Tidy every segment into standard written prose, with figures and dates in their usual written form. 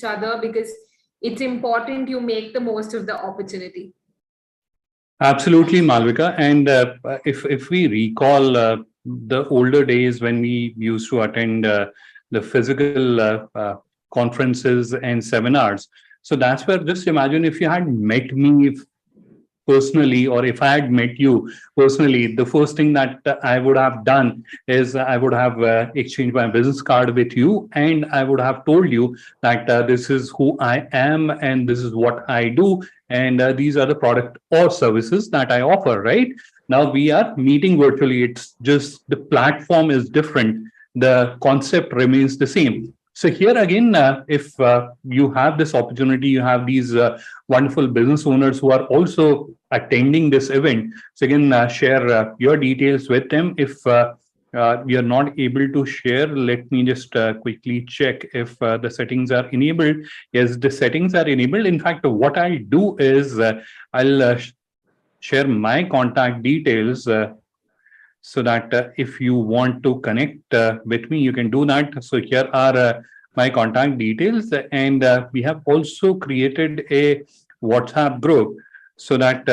other, because it's important you make the most of the opportunity. Absolutely, Malvika. And if we recall the older days when we used to attend the physical conferences and seminars, so that's where, just imagine if you had met me personally, or if I had met you personally, the first thing that I would have done is I would have exchanged my business card with you, and I would have told you that this is who I am and this is what I do, and these are the product or services that I offer. Right now, we are meeting virtually. It's just the platform is different. The concept remains the same. So here again, if you have this opportunity, you have these wonderful business owners who are also attending this event. So again, share your details with them. If you're not able to share, let me just quickly check if the settings are enabled. Yes, the settings are enabled. In fact, what I'll do is I'll share my contact details so that if you want to connect with me, you can do that. So here are my contact details, and we have also created a WhatsApp group so that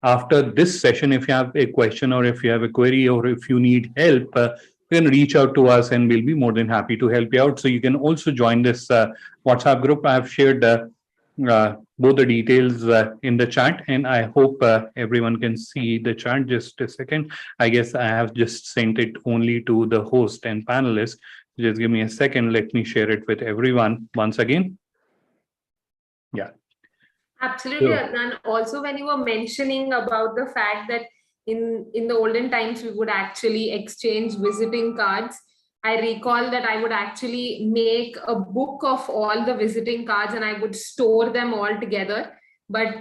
after this session, if you have a question or if you have a query or if you need help, you can reach out to us and we'll be more than happy to help you out. So you can also join this WhatsApp group. I have shared both the details in the chat, and I hope everyone can see the chat. Just a second. I guess I have just sent it only to the host and panelists. Just give me a second. Let me share it with everyone once again. Yeah. Absolutely, Adnan. Also, when you were mentioning about the fact that in the olden times, we would actually exchange visiting cards, I recall that I would actually make a book of all the visiting cards and I would store them all together. But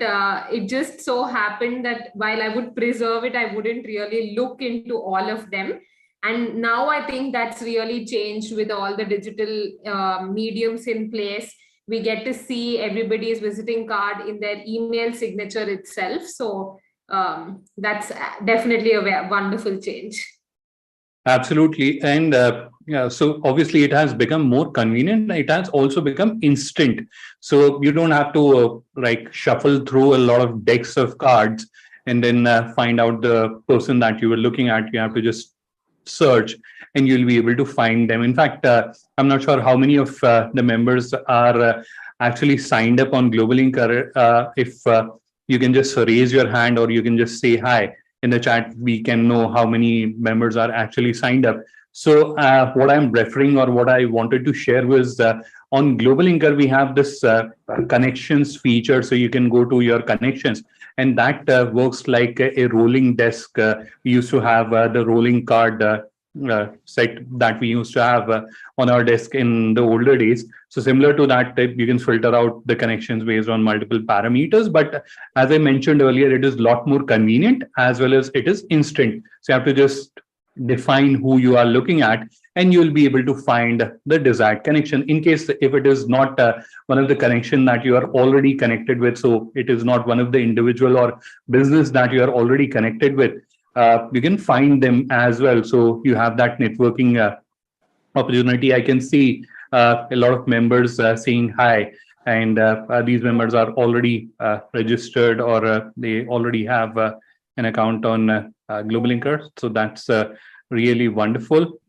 it just so happened that while I would preserve it, I wouldn't really look into all of them. And now I think that's really changed with all the digital mediums in place. We get to see everybody's visiting card in their email signature itself. So that's definitely a wonderful change. Absolutely. And yeah, so obviously it has become more convenient. It has also become instant. So you don't have to like shuffle through a lot of decks of cards and then find out the person that you were looking at. You have to just search and you'll be able to find them. In fact, I'm not sure how many of the members are actually signed up on GlobalLinker. If you can just raise your hand or you can just say hi in the chat, we can know how many members are actually signed up. So what I'm referring or what I wanted to share was on GlobalLinker, we have this connections feature. So you can go to your connections and that works like a rolling desk. We used to have the rolling card set that we used to have on our desk in the older days. So similar to that, you can filter out the connections based on multiple parameters. But as I mentioned earlier, it is a lot more convenient as well as it is instant. So you have to just define who you are looking at and you'll be able to find the desired connection. In case if it is not one of the connection that you are already connected with, so it is not one of the individual or business that you are already connected with, you can find them as well. So you have that networking opportunity. I can see a lot of members saying hi, and these members are already registered or they already have an account on GlobalLinker. So that's really wonderful.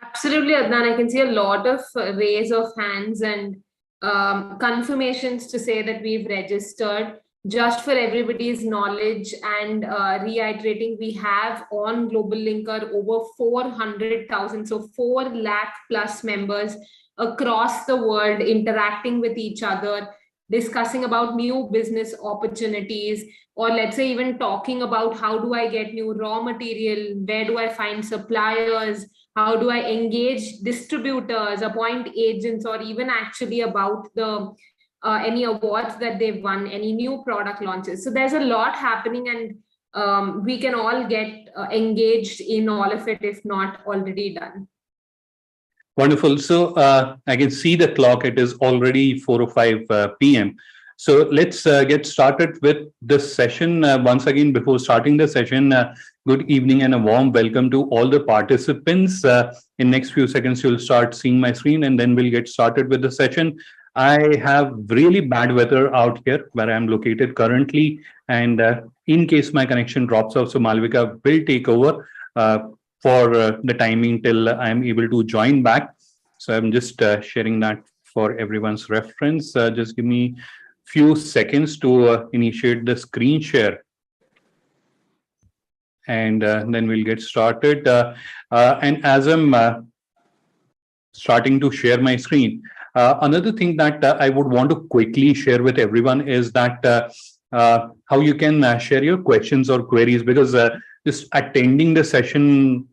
Absolutely, Adnan. I can see a lot of raise of hands and confirmations to say that we've registered. Just for everybody's knowledge and reiterating, we have on GlobalLinker over 400,000, so 4 lakh plus members across the world interacting with each other, discussing about new business opportunities, or let's say even talking about how do I get new raw material, where do I find suppliers, how do I engage distributors, appoint agents, or even actually about the any awards that they've won, any new product launches. So there's a lot happening and we can all get engaged in all of it if not already done. Wonderful. So I can see the clock. It is already 4:05 p.m. So let's get started with this session. Once again, before starting the session, good evening and a warm welcome to all the participants. In next few seconds, you'll start seeing my screen and then we'll get started with the session. I have really bad weather out here where I'm located currently, and in case my connection drops off, so Malvika will take over for the timing till I'm able to join back. So I'm just sharing that for everyone's reference. Just give me few seconds to initiate the screen share, and then we'll get started. And as I'm starting to share my screen, another thing that I would want to quickly share with everyone is that how you can share your questions or queries, because just attending the session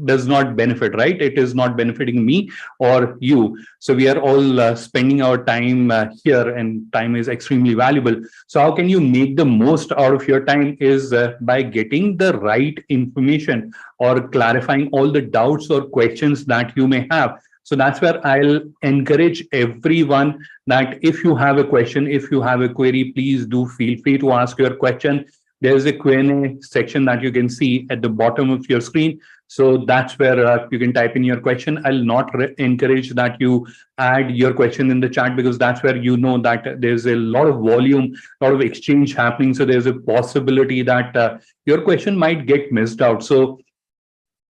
does not benefit, right? It is not benefiting me or you. So we are all spending our time here, and time is extremely valuable. So how can you make the most out of your time is by getting the right information or clarifying all the doubts or questions that you may have. So that's where I'll encourage everyone that if you have a question, if you have a query, please do feel free to ask your question. There's a Q&A section that you can see at the bottom of your screen. So that's where you can type in your question. I'll not encourage that you add your question in the chat, because that's where you know that there's a lot of volume, a lot of exchange happening. So there's a possibility that your question might get missed out. So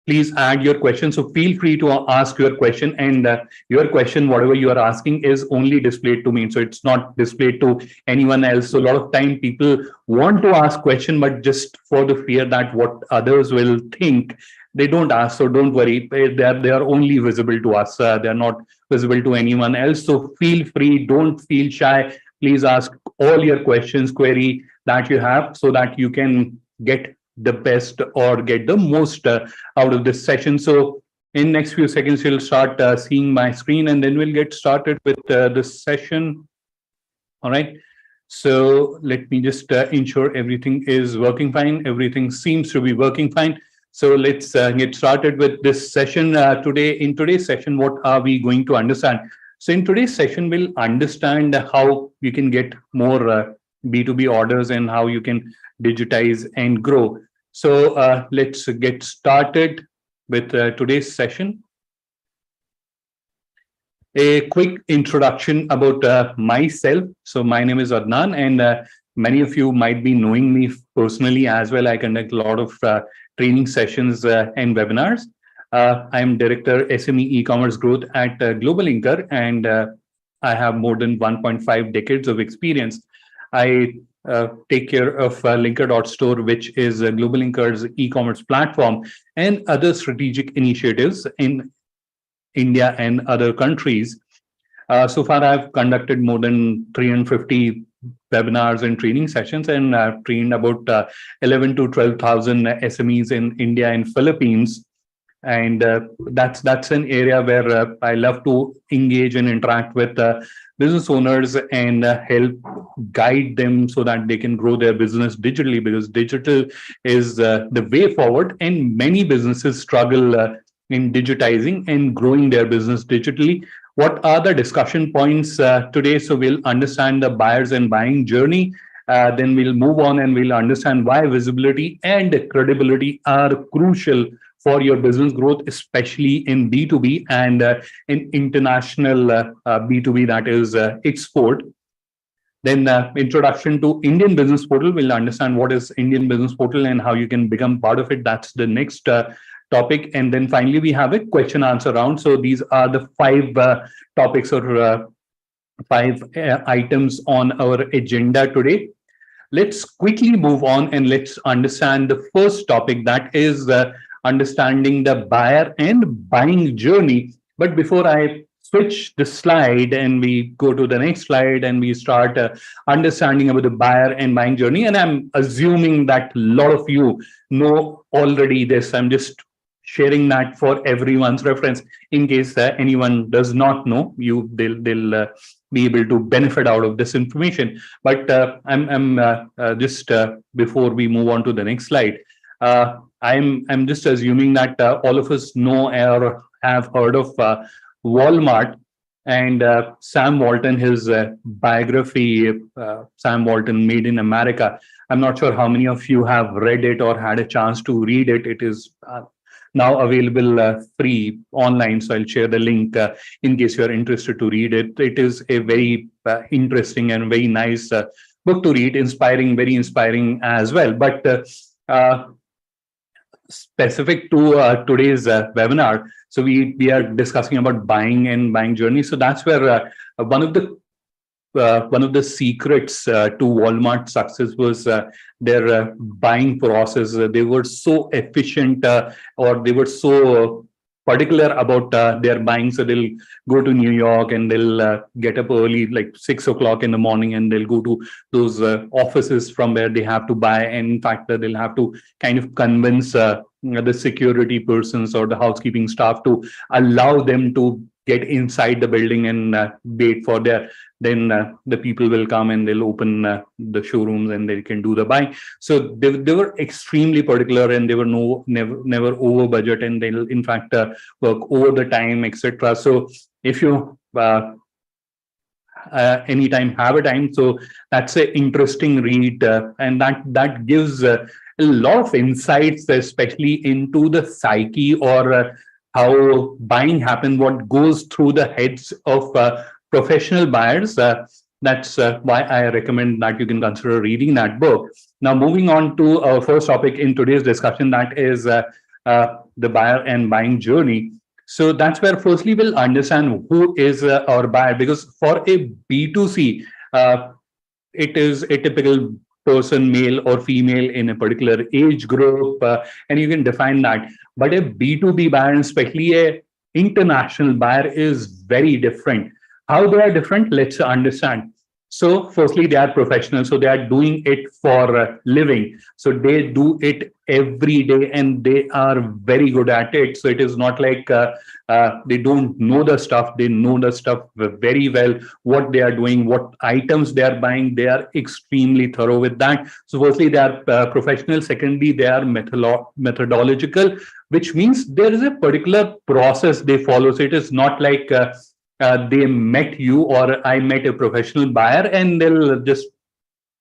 please add your question. So feel free to ask your question, and your question, whatever you are asking, is only displayed to me. So it's not displayed to anyone else. So a lot of time people want to ask question, but just for the fear that what others will think, they don't ask. So don't worry. They are only visible to us. They are not visible to anyone else. So feel free. Don't feel shy. Please ask all your questions, query that you have, so that you can get the best or get the most out of this session. So in next few seconds, you'll start seeing my screen, and then we'll get started with this session. All right. So let me just ensure everything is working fine. Everything seems to be working fine. So let's get started with this session today. In today's session, what are we going to understand? So in today's session, we'll understand how you can get more B2B orders and how you can digitize and grow. So let's get started with today's session. A quick introduction about myself. So my name is Adnan, and many of you might be knowing me personally as well. I conduct a lot of training sessions and webinars. I'm Director SME e-commerce growth at GlobalLinker, and I have more than 1.5 decades of experience. I take care of Linker.store, which is GlobalLinker's e-commerce platform, and other strategic initiatives in India and other countries. So far, I've conducted more than 350 webinars and training sessions, and I've trained about 11 to 12,000 SMEs in India and Philippines. And that's an area where I love to engage and interact with business owners and help guide them so that they can grow their business digitally, because digital is the way forward, and many businesses struggle in digitizing and growing their business digitally. What are the discussion points today? So we'll understand the buyers and buying journey. Then we'll move on and we'll understand why visibility and credibility are crucial for your business growth, especially in B2B and in international B2B, that is export. Then introduction to Indian Business Portal. We'll understand what is Indian Business Portal and how you can become part of it. That's the next topic. And then finally, we have a question answer round. So these are the five topics or five items on our agenda today. Let's quickly move on and let's understand the first topic, that is understanding the buyer and buying journey. But before I switch the slide and we go to the next slide and we start understanding about the buyer and buying journey, and I'm assuming that a lot of you know already this, I'm just sharing that for everyone's reference. In case anyone does not know, they'll be able to benefit out of this information. But I'm just before we move on to the next slide, I'm just assuming that all of us know or have heard of Walmart and Sam Walton, his biography, Sam Walton, Made in America. I'm not sure how many of you have read it or had a chance to read it. It is now available free online. So I'll share the link in case you are interested to read it. It is a very interesting and very nice book to read, inspiring, very inspiring as well. But specific to today's webinar, so we are discussing about buying and buying journey. So that's where one of the secrets to Walmart's success was their buying process. They were so efficient, or they were so particular about their buying. So they'll go to New York and they'll get up early, like 6 o'clock in the morning, and they'll go to those offices from where they have to buy. And in fact, they'll have to kind of convince the security persons or the housekeeping staff to allow them to get inside the building and wait for their, then the people will come and they'll open the showrooms and they can do the buying. So they were extremely particular, and they were never over budget, and they'll in fact work over the time, etc. So if you anytime have a time, so that's an interesting read, and that gives a lot of insights, especially into the psyche, or how buying happens, what goes through the heads of professional buyers. That's why I recommend that you can consider reading that book. Now, moving on to our first topic in today's discussion, that is the buyer and buying journey. So that's where firstly we'll understand who is our buyer, because for a B2C, it is a typical person, male or female, in a particular age group, and you can define that. But a B2B buyer, especially a international buyer, is very different. How they are different, let's understand. So firstly, they are professionals, so they are doing it for a living. So they do it every day and they are very good at it. So it is not like they don't know the stuff. They know the stuff very well, what they are doing, what items they are buying. They are extremely thorough with that. So firstly, they are professional. Secondly, they are methodological, which means there is a particular process they follow. So it is not like they met you or I met a professional buyer and they'll just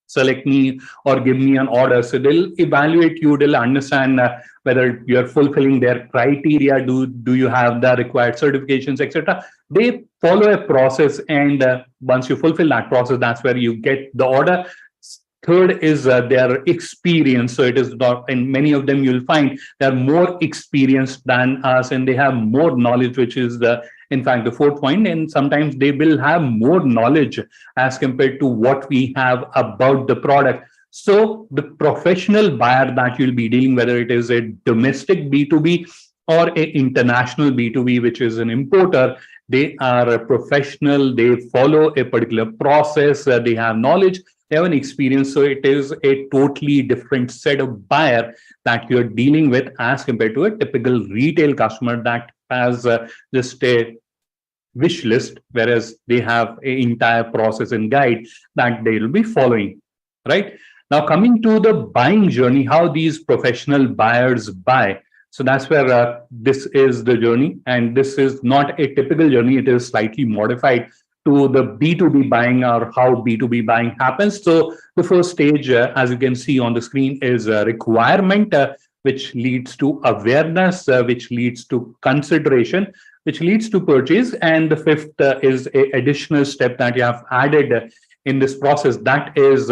select me or give me an order. So they'll evaluate you, they'll understand whether you're fulfilling their criteria, do you have the required certifications, etc. They follow a process, and once you fulfill that process, that's where you get the order. Third is their experience. So it is not, and many of them you'll find they're more experienced than us and they have more knowledge, which is in fact the fourth point. And sometimes they will have more knowledge as compared to what we have about the product. So the professional buyer that you'll be dealing, whether it is a domestic B2B or a international B2B, which is an importer, they are a professional, they follow a particular process, they have knowledge, they have an experience. So it is a totally different set of buyer that you're dealing with as compared to a typical retail customer that has just a wish list, whereas they have an entire process and guide that they will be following, right? Now, coming to the buying journey, how these professional buyers buy. So that's where this is the journey, and this is not a typical journey. It is slightly modified to the B2B buying, or how B2B buying happens. So the first stage, as you can see on the screen, is requirement, which leads to awareness, which leads to consideration, which leads to purchase. And the fifth is an additional step that you have added in this process, that is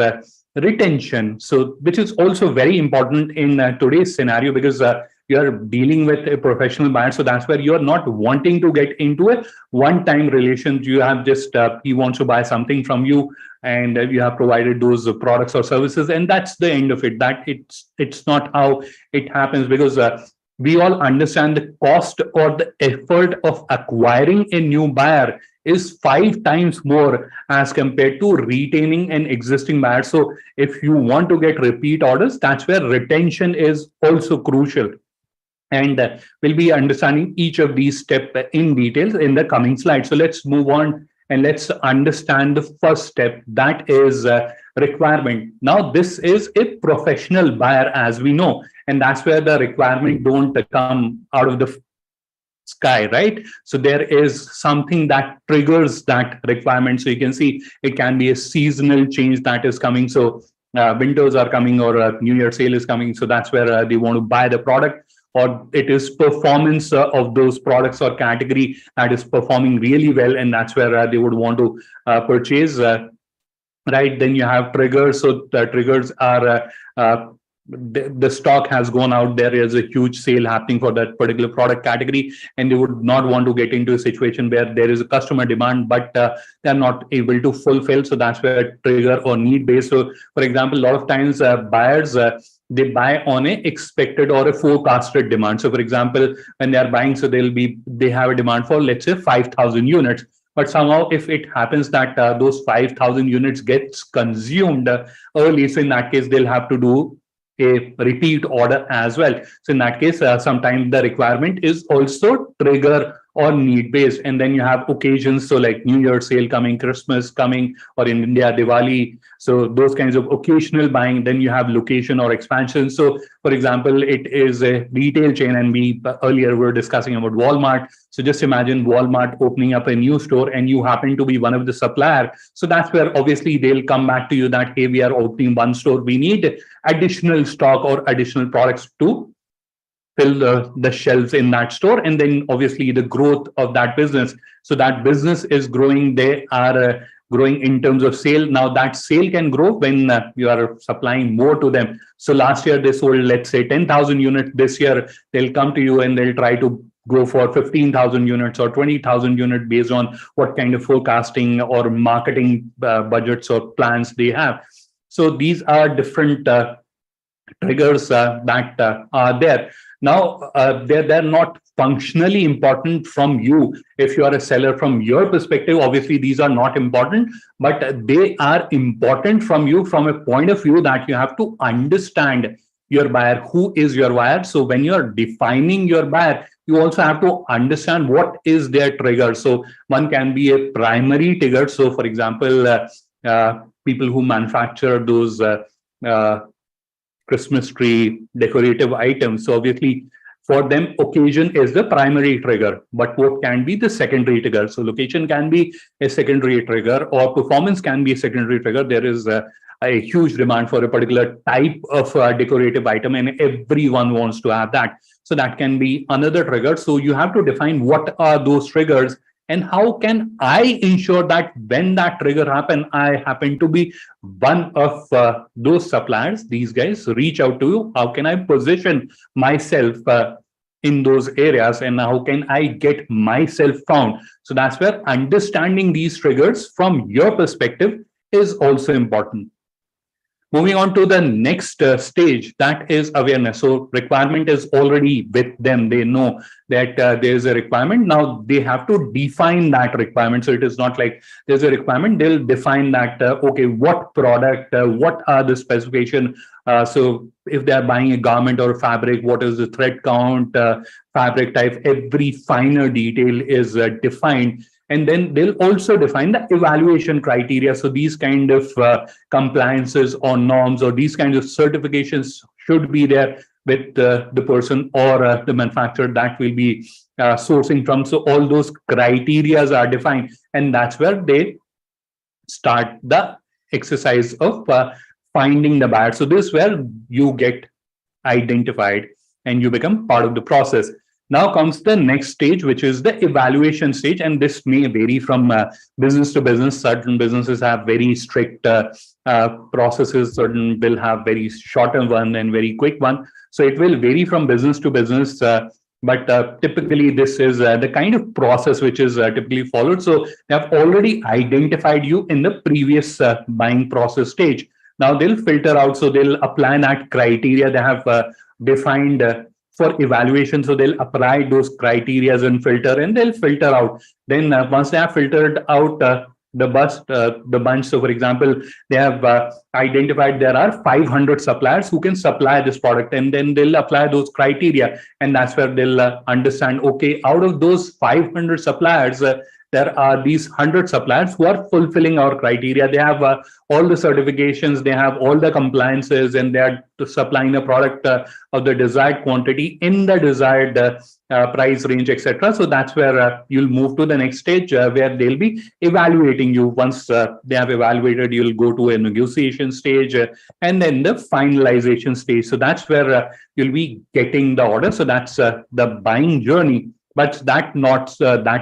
retention. So which is also very important in today's scenario, because you're dealing with a professional buyer. So that's where you're not wanting to get into a one-time relation. You have just, he wants to buy something from you and you have provided those products or services, and that's the end of it. That it's not how it happens, because we all understand the cost or the effort of acquiring a new buyer is 5 times more as compared to retaining an existing buyer. So if you want to get repeat orders, that's where retention is also crucial. And we'll be understanding each of these steps in detail in the coming slides. So let's move on and let's understand the first step, that is requirement. Now, this is a professional buyer, as we know, and that's where the requirement don't come out of the sky, right? So there is something that triggers that requirement. So you can see it can be a seasonal change that is coming. So winters are coming, or a New Year sale is coming. So that's where they want to buy the product. or it is performance of those products or category that is performing really well, and that's where they would want to purchase. Right, then you have triggers. So the triggers are the stock has gone out, there is a huge sale happening for that particular product category, and they would not want to get into a situation where there is a customer demand but they're not able to fulfill. So that's where trigger or need based. So for example, a lot of times buyers they buy on a expected or a forecasted demand. So for example, when they are buying, so they have a demand for, let's say, 5,000 units. But somehow, if it happens that those 5,000 units gets consumed early, so in that case, they'll have to do a repeat order as well. So in that case, sometimes the requirement is also trigger or need based. And then you have occasions, so like New Year sale coming, Christmas coming, or in India, Diwali. So those kinds of occasional buying. Then you have location or expansion. So for example, it is a retail chain, and we earlier were discussing about Walmart. So just imagine Walmart opening up a new store and you happen to be one of the supplier. So that's where obviously they'll come back to you that, hey, we are opening one store, we need additional stock or additional products to fill the shelves in that store. And then obviously the growth of that business. So that business is growing. They are growing in terms of sale. Now that sale can grow when you are supplying more to them. So last year they sold, let's say, 10,000 units. This year they'll come to you and they'll try to go for 15,000 units or 20,000 units based on what kind of forecasting or marketing budgets or plans they have. So these are different triggers that are there. Now, they're not functionally important from you. If you are a seller, from your perspective, obviously these are not important, but they are important from you from a point of view that you have to understand your buyer. Who is your buyer? So when you're defining your buyer, you also have to understand what is their trigger. So one can be a primary trigger. So for example, people who manufacture those Christmas tree decorative items. So obviously for them, occasion is the primary trigger, but what can be the secondary trigger? So location can be a secondary trigger, or performance can be a secondary trigger. There is a huge demand for a particular type of decorative item and everyone wants to have that. So that can be another trigger. So you have to define what are those triggers and how can I ensure that when that trigger happen, I happen to be one of those suppliers. These guys reach out to you. How can I position myself in those areas, and how can I get myself found? So that's where understanding these triggers from your perspective is also important. Moving on to the next stage, that is awareness. So requirement is already with them. They know that there is a requirement. Now they have to define that requirement. So it is not like there's a requirement. They'll define that, okay, what product, what are the specification. So if they're buying a garment or a fabric, what is the thread count, fabric type, every finer detail is defined. And then they'll also define the evaluation criteria. So these kind of compliances or norms or these kinds of certifications should be there with the person or the manufacturer that will be sourcing from. So all those criterias are defined, and that's where they start the exercise of finding the buyer. So this is where you get identified and you become part of the process. Now comes the next stage, which is the evaluation stage. And this may vary from business to business. Certain businesses have very strict processes. Certain will have very short-term one and very quick one. So it will vary from business to business. But typically, this is the kind of process which is typically followed. So they have already identified you in the previous buying process stage. Now they'll filter out. So they'll apply that criteria they have defined for evaluation. So they'll apply those criteria and filter, and they'll filter out. Then once they have filtered out the bunch, so for example, they have identified there are 500 suppliers who can supply this product, and then they'll apply those criteria. And that's where they'll understand, okay, out of those 500 suppliers, there are these 100 suppliers who are fulfilling our criteria. They have all the certifications, they have all the compliances, and they are supplying a product of the desired quantity in the desired price range, etc. So that's where you'll move to the next stage where they'll be evaluating you. Once they have evaluated, you'll go to a negotiation stage and then the finalization stage. So that's where you'll be getting the order. So that's the buying journey. But that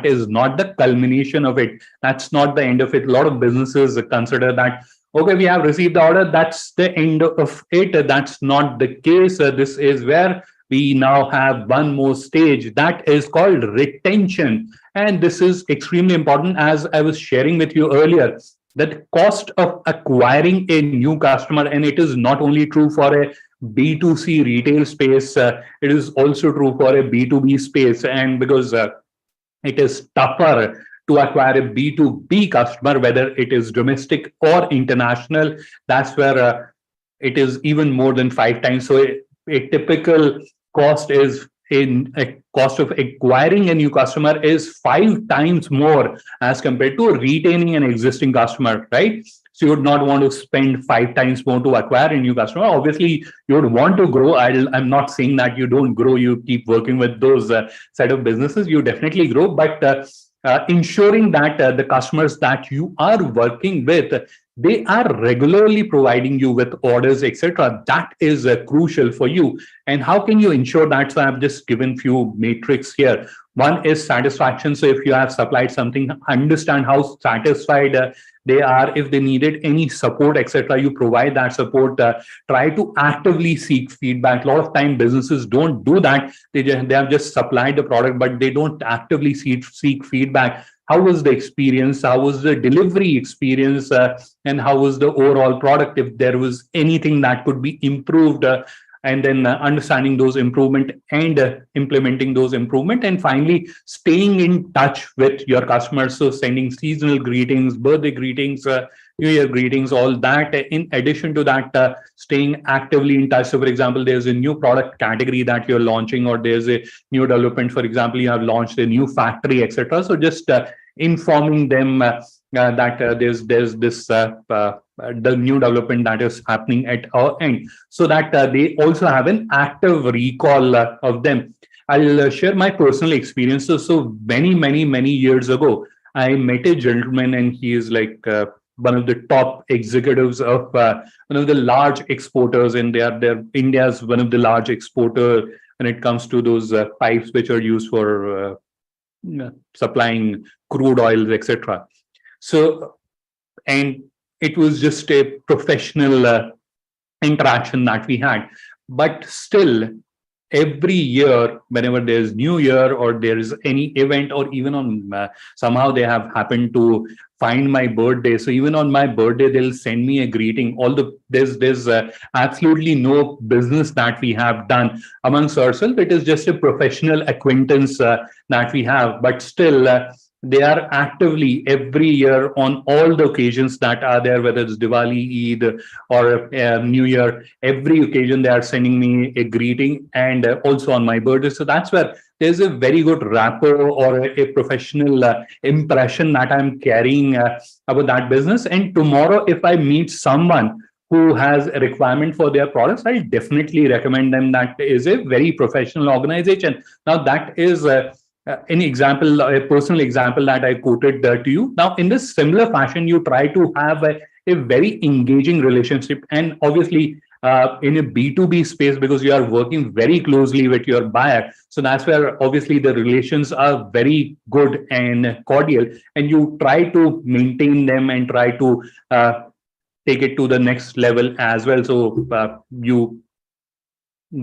is not the culmination of it. That's not the end of it. A lot of businesses consider that, okay, we have received the order, that's the end of it. That's not the case. This is where we now have one more stage that is called retention. And this is extremely important. As I was sharing with you earlier, that cost of acquiring a new customer, and it is not only true for a B2C retail space, it is also true for a B2B space. And because it is tougher to acquire a B2B customer, whether it is domestic or international, that's where it is even more than 5 times. So a typical cost is in a cost of acquiring a new customer is 5 times more as compared to retaining an existing customer, right? So you would not want to spend 5 times more to acquire a new customer. Obviously, you would want to grow. I'm not saying that you don't grow. You keep working with those set of businesses. You definitely grow, but ensuring that the customers that you are working with, they are regularly providing you with orders, etc. That is crucial for you. And how can you ensure that? So I've just given few metrics here. One is satisfaction. So if you have supplied something, understand how satisfied they are. If they needed any support, etc., you provide that support. Try to actively seek feedback. A lot of time businesses don't do that. They have just supplied the product, but they don't actively seek feedback. How was the experience? How was the delivery experience? And how was the overall product? If there was anything that could be improved, and then understanding those improvement and implementing those improvement, and finally staying in touch with your customers. So sending seasonal greetings, birthday greetings, New Year greetings, all that. In addition to that, staying actively in touch. So for example, there's a new product category that you're launching, or there's a new development. For example, you have launched a new factory, etc. So just informing them that there's this the new development that is happening at our end, so that they also have an active recall of them. I'll share my personal experiences. So many years ago, I met a gentleman, and he is like one of the top executives of one of the large exporters, and they're India's one of the large exporter when it comes to those pipes which are used for supplying crude oils, etc. So, and it was just a professional interaction that we had. But still, every year, whenever there's New Year or there is any event, or even on somehow they have happened to find my birthday. So even on my birthday, they'll send me a greeting. There's absolutely no business that we have done amongst ourselves. It is just a professional acquaintance that we have. But still, they are actively every year on all the occasions that are there, whether it's Diwali, Eid, or New Year, every occasion they are sending me a greeting, and also on my birthday. So that's where there's a very good rapport or a professional impression that I'm carrying about that business. And tomorrow, if I meet someone who has a requirement for their products, I'll definitely recommend them. That is a very professional organization. Now, that is an example, a personal example that I quoted to you. Now, in this similar fashion, you try to have a very engaging relationship. And obviously, in a B2B space, because you are working very closely with your buyer. So that's where obviously the relations are very good and cordial, and you try to maintain them and try to take it to the next level as well. So you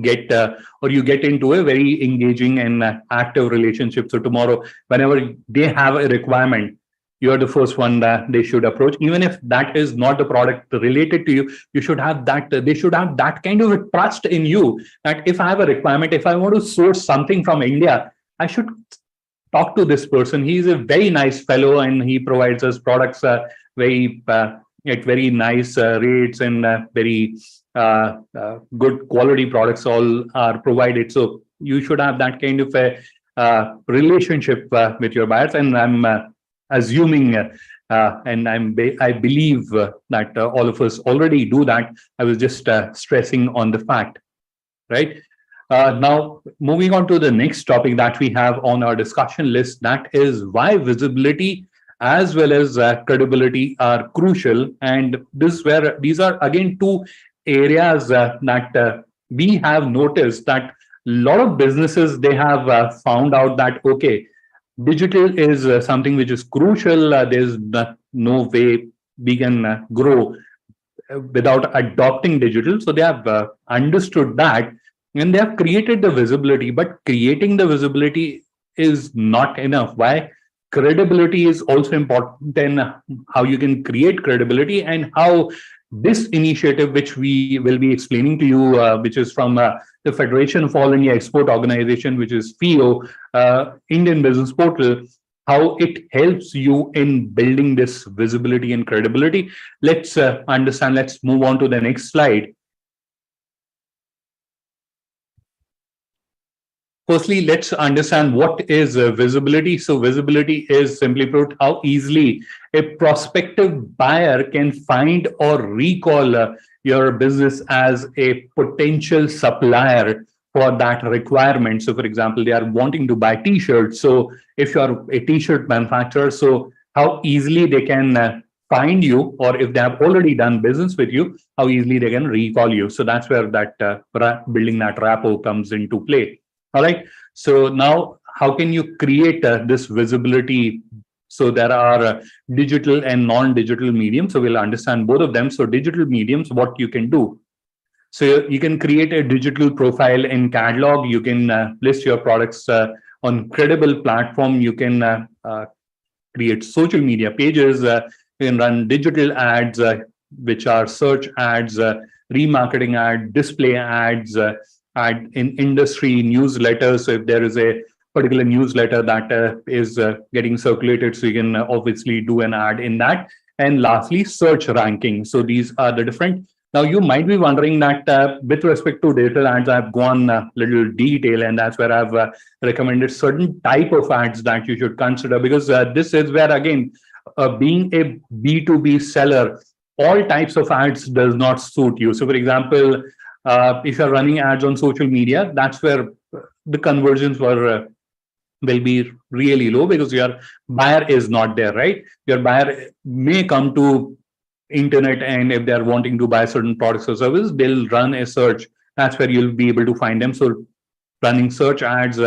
get into a very engaging and active relationship. So tomorrow, whenever they have a requirement, you're the first one that they should approach. Even if that is not the product related to you, you should have that. They should have that kind of a trust in you, that if I have a requirement, if I want to source something from India, I should talk to this person. He's a very nice fellow, and he provides us products very at very nice rates, and very good quality products all are provided. So you should have that kind of a relationship with your buyers. And I'm assuming, and I believe that all of us already do that. I was just stressing on the fact, right? Now, moving on to the next topic that we have on our discussion list, that is why visibility as well as credibility are crucial. And these are again two areas that we have noticed that a lot of businesses, they have found out that, okay, digital is something which is crucial. There's no way we can grow without adopting digital. So they have understood that, and they have created the visibility. But creating the visibility is not enough. Why? Credibility is also important, and how you can create credibility, and how this initiative, which we will be explaining to you, which is from the Federation of All India Export Organization, which is FIEO, Indian Business Portal, how it helps you in building this visibility and credibility. Let's understand. Let's move on to the next slide. Firstly, let's understand what is visibility. So visibility is, simply put, how easily a prospective buyer can find or recall your business as a potential supplier for that requirement. So for example, they are wanting to buy t-shirts. So if you're a t-shirt manufacturer, so how easily they can find you, or if they have already done business with you, how easily they can recall you. So that's where that building that rapport comes into play. All right. So now, how can you create this visibility? So there are digital and non-digital mediums. So we'll understand both of them. So digital mediums, what you can do. So you can create a digital profile in catalog. You can list your products on credible platform. You can create social media pages. You can run digital ads, which are search ads, remarketing ads, display ads, ad in industry newsletters. So if there is a particular newsletter that is getting circulated, so you can obviously do an ad in that. And lastly, search ranking. So these are the different. Now you might be wondering that with respect to digital ads, I've gone a little detail, and that's where I've recommended certain type of ads that you should consider, because this is where, again, being a B2B seller, all types of ads does not suit you. So for example, if you're running ads on social media, that's where the conversions will be really low, because your buyer is not there, right? Your buyer may come to internet, and if they're wanting to buy certain products or services, they'll run a search. That's where you'll be able to find them. So running search ads,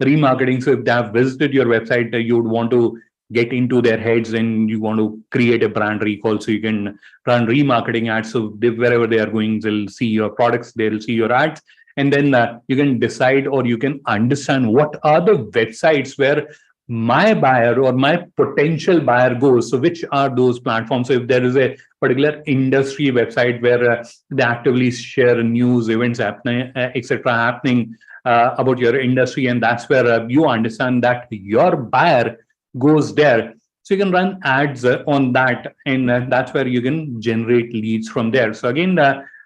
remarketing. So if they have visited your website, you would want to get into their heads, and you want to create a brand recall. So you can run remarketing ads. So wherever they are going, they'll see your products, they'll see your ads. And then you can decide, or you can understand, what are the websites where my buyer or my potential buyer goes. So which are those platforms? So if there is a particular industry website where they actively share news, events happening, etc., happening about your industry, and that's where you understand that your buyer goes there. So you can run ads on that, and that's where you can generate leads from there. So again,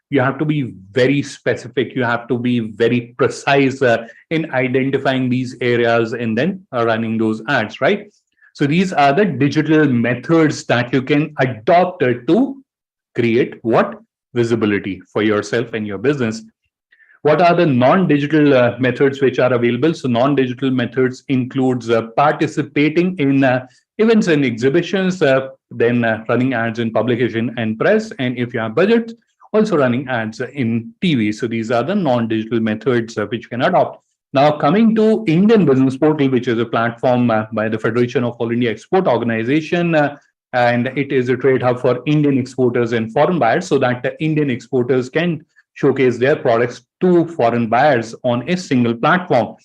you have to be very specific. You have to be very precise in identifying these areas, and then running those ads, right? So these are the digital methods that you can adopt to create what? Visibility for yourself and your business. What are the non-digital methods which are available? So non-digital methods includes participating in events and exhibitions, then running ads in publication and press, and if you have budget, also running ads in TV. So these are the non-digital methods which you can adopt. Now coming to Indian Business Portal, which is a platform by the Federation of All India Export Organization, and it is a trade hub for Indian exporters and foreign buyers, so that Indian exporters can showcase their products to foreign buyers on a single platform.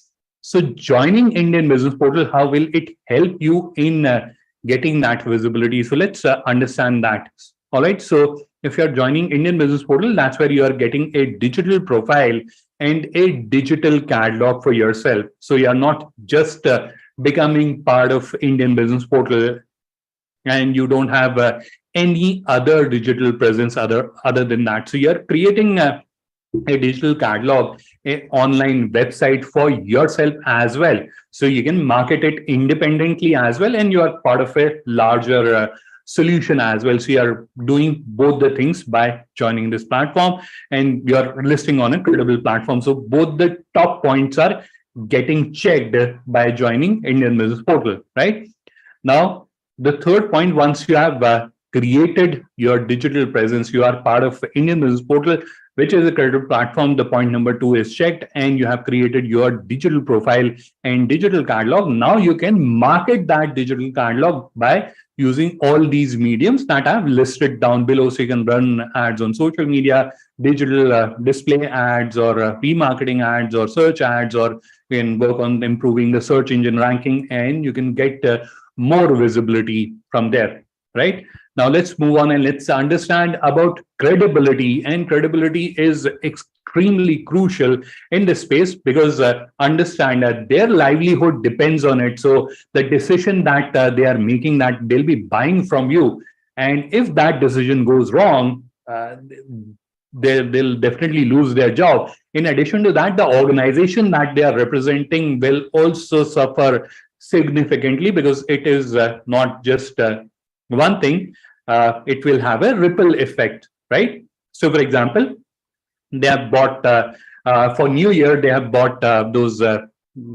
So joining Indian Business Portal, how will it help you in getting that visibility? So let's understand that. All right. So if you're joining Indian Business Portal, that's where you are getting a digital profile and a digital catalog for yourself. So you're not just becoming part of Indian Business Portal, and you don't have any other digital presence other than that. So you're creating a digital catalog, a online website for yourself as well. So you can market it independently as well, and you are part of a larger solution as well. So you are doing both the things by joining this platform, and you're listing on a credible platform. So both the top points are getting checked by joining Indian Business Portal, right? Now, the third point, once you have created your digital presence, you are part of Indian Business Portal, which is a credible platform. The point number 2 is checked, and you have created your digital profile and digital catalog. Now you can market that digital catalog by using all these mediums that I've listed down below. So you can run ads on social media, digital display ads, or remarketing ads, or search ads, or you can work on improving the search engine ranking, and you can get more visibility from there, right? Now let's move on and let's understand about credibility. And credibility is extremely crucial in this space, because understand that their livelihood depends on it. So the decision that they are making, that they'll be buying from you, and if that decision goes wrong, they'll definitely lose their job. In addition to that, the organization that they are representing will also suffer significantly, because it is not just one thing. It will have a ripple effect, right? So for example, they have bought for New Year, they have bought those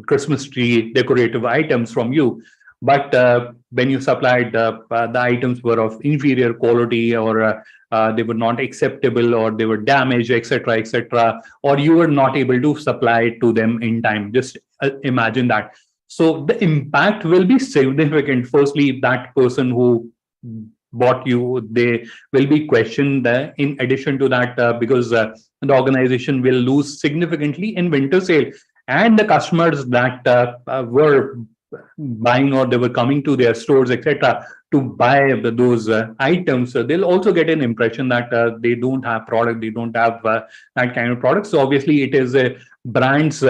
Christmas tree decorative items from you, but when you supplied the items were of inferior quality, or they were not acceptable, or they were damaged, etc., etc., or you were not able to supply it to them in time. Just imagine that. So the impact will be significant. Firstly, that person who bought you, they will be questioned. In addition to that, because the organization will lose significantly in winter sale, and the customers that were buying, or they were coming to their stores, etc., to buy those items, they'll also get an impression that they don't have product, they don't have that kind of product. So obviously it is a brand's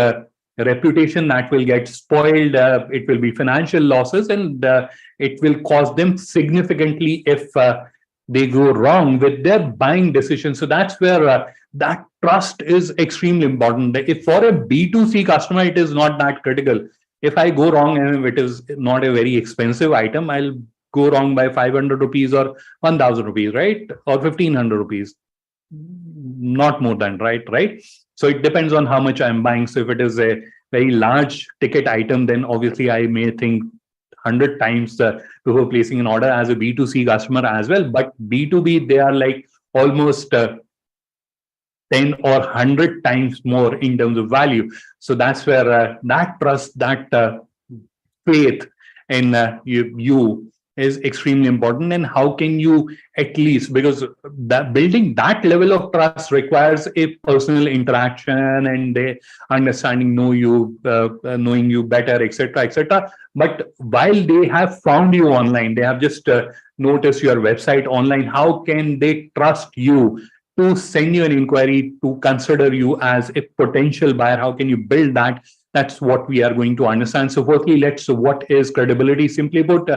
reputation that will get spoiled. It will be financial losses, and it will cost them significantly if they go wrong with their buying decision. So that's where that trust is extremely important. If for a B2C customer, it is not that critical. If I go wrong and if it is not a very expensive item, I'll go wrong by 500 rupees or 1000 rupees, right? Or 1500 rupees. Not more than, right? So it depends on how much I'm buying. So if it is a very large ticket item, then obviously I may think 100 times before placing an order as a B2C customer as well. But B2B, they are like almost 10 or 100 times more in terms of value. So that's where that trust, that faith in you is extremely important. And how can you, at least, because that building that level of trust requires a personal interaction, and they understanding knowing you better, etc., etc. But while they have found you online, they have just noticed your website online, how can they trust you to send you an inquiry, to consider you as a potential buyer? How can you build that? That's what we are going to understand. So firstly, what is credibility? Simply put,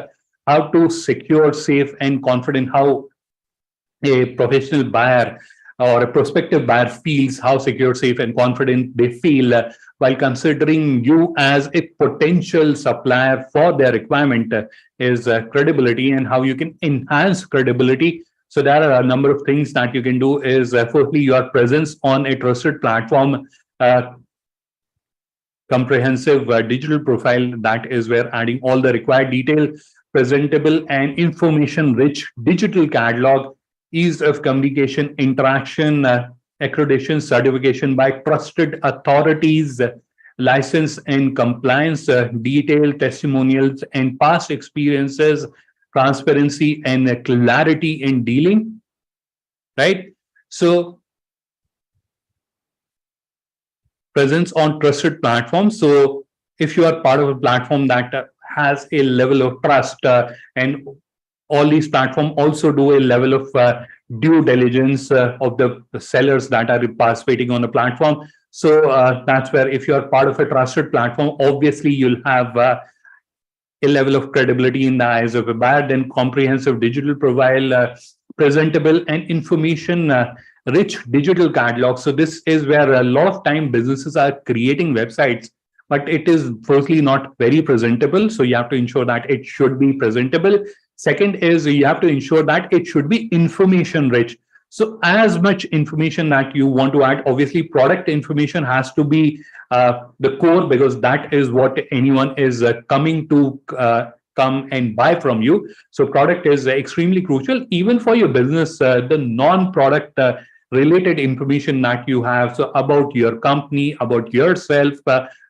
how to secure, safe, and confident, how a professional buyer or a prospective buyer feels, how secure, safe, and confident they feel while considering you as a potential supplier for their requirement is credibility, and how you can enhance credibility. So there are a number of things that you can do. Is firstly, your presence on a trusted platform, comprehensive digital profile, that is where adding all the required detail, presentable and information rich digital catalog, ease of communication, interaction, accreditation certification by trusted authorities, license and compliance, detailed testimonials and past experiences, transparency and clarity in dealing, right? So presence on trusted platforms. So if you are part of a platform that has a level of trust, and all these platforms also do a level of due diligence of the sellers that are participating on the platform. So that's where, if you are part of a trusted platform, obviously you'll have a level of credibility in the eyes of a buyer. Then comprehensive digital profile, presentable and information rich digital catalog. So this is where a lot of time businesses are creating websites, but it is firstly not very presentable. So you have to ensure that it should be presentable. Second is you have to ensure that it should be information rich. So as much information that you want to add, obviously product information has to be the core, because that is what anyone is coming to come and buy from you. So product is extremely crucial even for your business. The non-product related information that you have, so about your company, about yourself,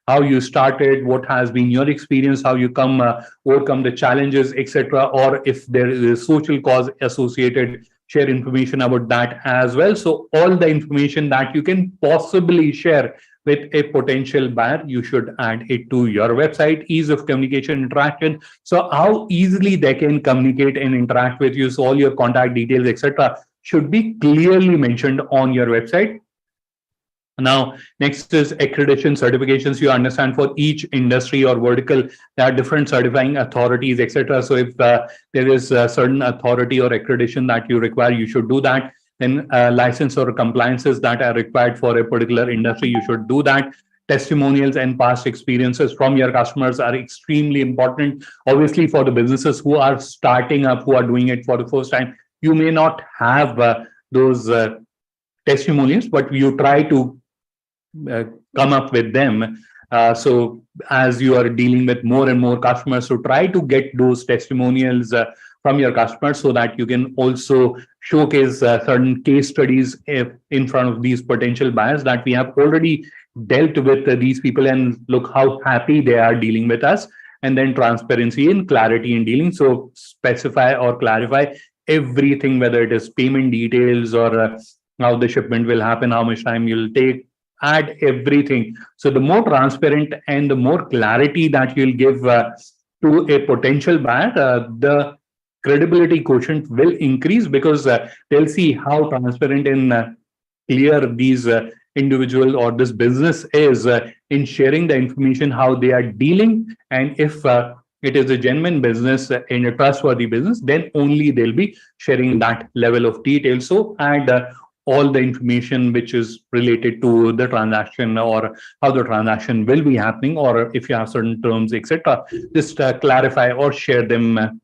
how you started, what has been your experience, how you come overcome the challenges, etc., or if there is a social cause associated, share information about that as well. So all the information that you can possibly share with a potential buyer, you should add it to your website. Ease of communication, interaction, so how easily they can communicate and interact with you. So all your contact details, etc., should be clearly mentioned on your website. Now, next is accreditation certifications. You understand for each industry or vertical, there are different certifying authorities, etc. So if there is a certain authority or accreditation that you require, you should do that. Then license or compliances that are required for a particular industry, you should do that. Testimonials and past experiences from your customers are extremely important. Obviously, for the businesses who are starting up, who are doing it for the first time, you may not have those testimonials, but you try to come up with them. So as you are dealing with more and more customers, so try to get those testimonials from your customers, so that you can also showcase certain case studies in front of these potential buyers, that we have already dealt with these people and look how happy they are dealing with us. And then transparency and clarity in dealing. So specify or clarify everything, whether it is payment details or how the shipment will happen, how much time you'll take, add everything. So the more transparent and the more clarity that you'll give to a potential buyer, the credibility quotient will increase, because they'll see how transparent and clear these individual or this business is in sharing the information, how they are dealing. And if it is a genuine business and a trustworthy business, then only they'll be sharing that level of detail. So add all the information which is related to the transaction, or how the transaction will be happening, or if you have certain terms, etc., just clarify or share them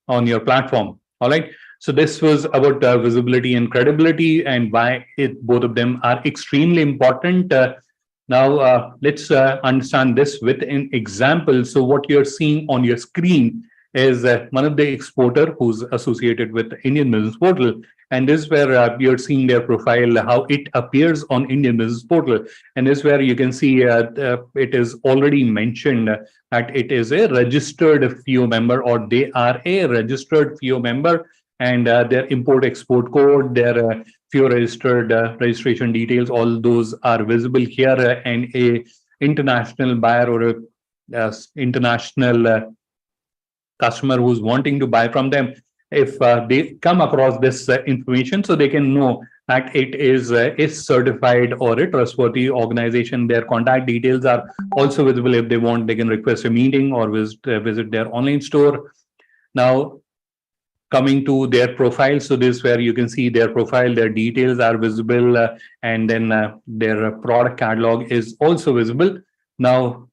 on your platform. All right. So this was about visibility and credibility, and why both of them are extremely important. Now let's understand this with an example. So what you're seeing on your screen is one of the exporter who's associated with the Indian Business Portal. And this is where you're seeing their profile, how it appears on Indian Business Portal. And this is where you can see it is already mentioned that it is a registered FIEO member, or they are a registered FIEO member, and their import-export code, their FIEO registered registration details, all those are visible here. And a international buyer or a international customer who's wanting to buy from them, if they come across this information, so they can know that it is a certified or a trustworthy organization. Their contact details are also visible. If they want, they can request a meeting or visit their online store. Now, coming to their profile, so this is where you can see their profile, their details are visible, and then their product catalog is also visible. Now,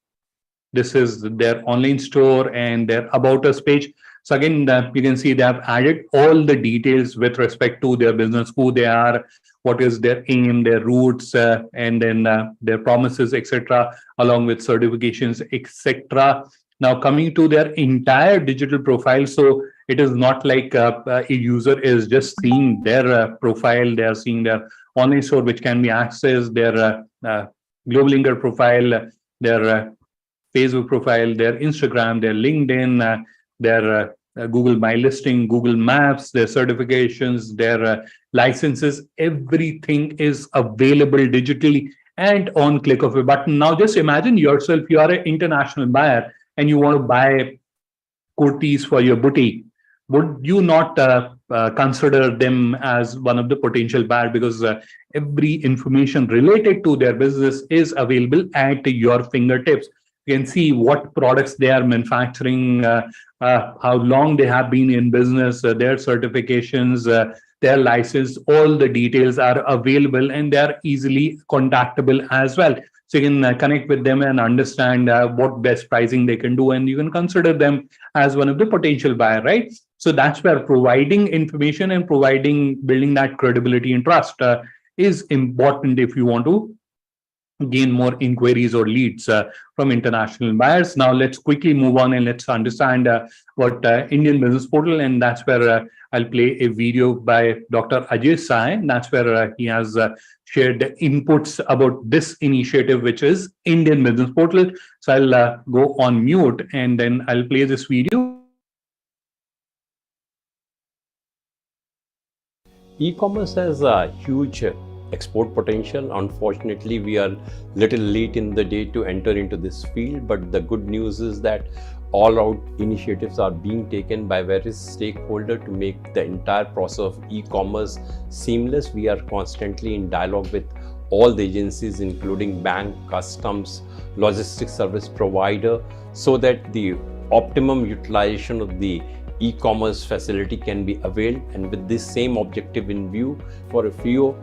this is their online store and their About Us page. So again, you can see they have added all the details with respect to their business, who they are, what is their aim, their roots, and then their promises, etc., along with certifications, etc. Now, coming to their entire digital profile, so it is not like a user is just seeing their profile. They are seeing their online store, which can be accessed, their GlobalLinker profile, their Facebook profile, their Instagram, their LinkedIn, their Google My Listing, Google Maps, their certifications, their licenses. Everything is available digitally and on click of a button. Now, just imagine yourself, you are an international buyer and you want to buy kurtis for your boutique. Would you not consider them as one of the potential buyers? Because every information related to their business is available at your fingertips. You can see what products they are manufacturing, how long they have been in business, their certifications, they're licensed, all the details are available, and they're easily contactable as well. So you can connect with them and understand what best pricing they can do, and you can consider them as one of the potential buyer, right? So that's where providing information and building that credibility and trust is important if you want to gain more inquiries or leads from international buyers. Now let's quickly move on and let's understand what Indian Business Portal, and that's where I'll play a video by Dr. Ajay Sai. That's where he has shared inputs about this initiative, which is Indian Business Portal. So I'll go on mute and then I'll play this video. E-commerce has a huge export potential. Unfortunately, we are little late in the day to enter into this field, but the good news is that all out initiatives are being taken by various stakeholders to make the entire process of e-commerce seamless. We are constantly in dialogue with all the agencies, including bank, customs, logistics service provider, so that the optimum utilization of the e-commerce facility can be availed. And with this same objective in view, for FIEO,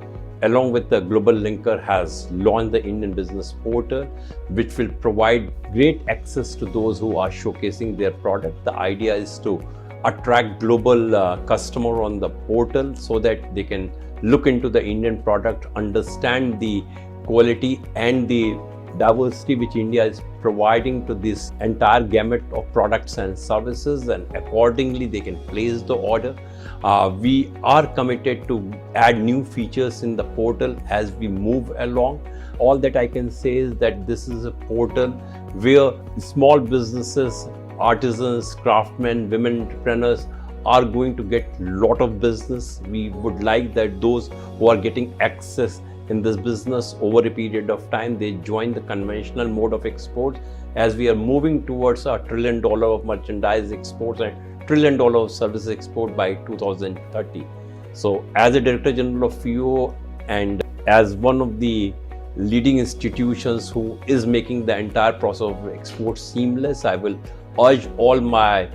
along with the GlobalLinker, has launched the Indian Business Portal, which will provide great access to those who are showcasing their product. The idea is to attract global customer on the portal so that they can look into the Indian product, understand the quality and the diversity which India is providing to this entire gamut of products and services, and accordingly they can place the order. We are committed to add new features in the portal as we move along. All that I can say is that this is a portal where small businesses, artisans, craftsmen, women entrepreneurs are going to get a lot of business. We would like that those who are getting access in this business over a period of time, they join the conventional mode of export, as we are moving towards $1 trillion of merchandise exports and $1 trillion of services export by 2030. So as a Director General of FIEO and as one of the leading institutions who is making the entire process of export seamless, I will urge all my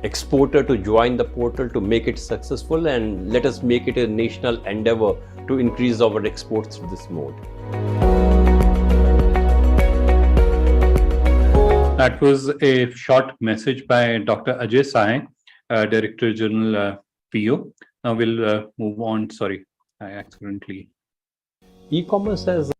exporter to join the portal to make it successful, and let us make it a national endeavor to increase our exports through this mode. That was a short message by Dr. Ajay Sai, Director General FIEO. Now we'll move on. Sorry, I accidentally. E-commerce has.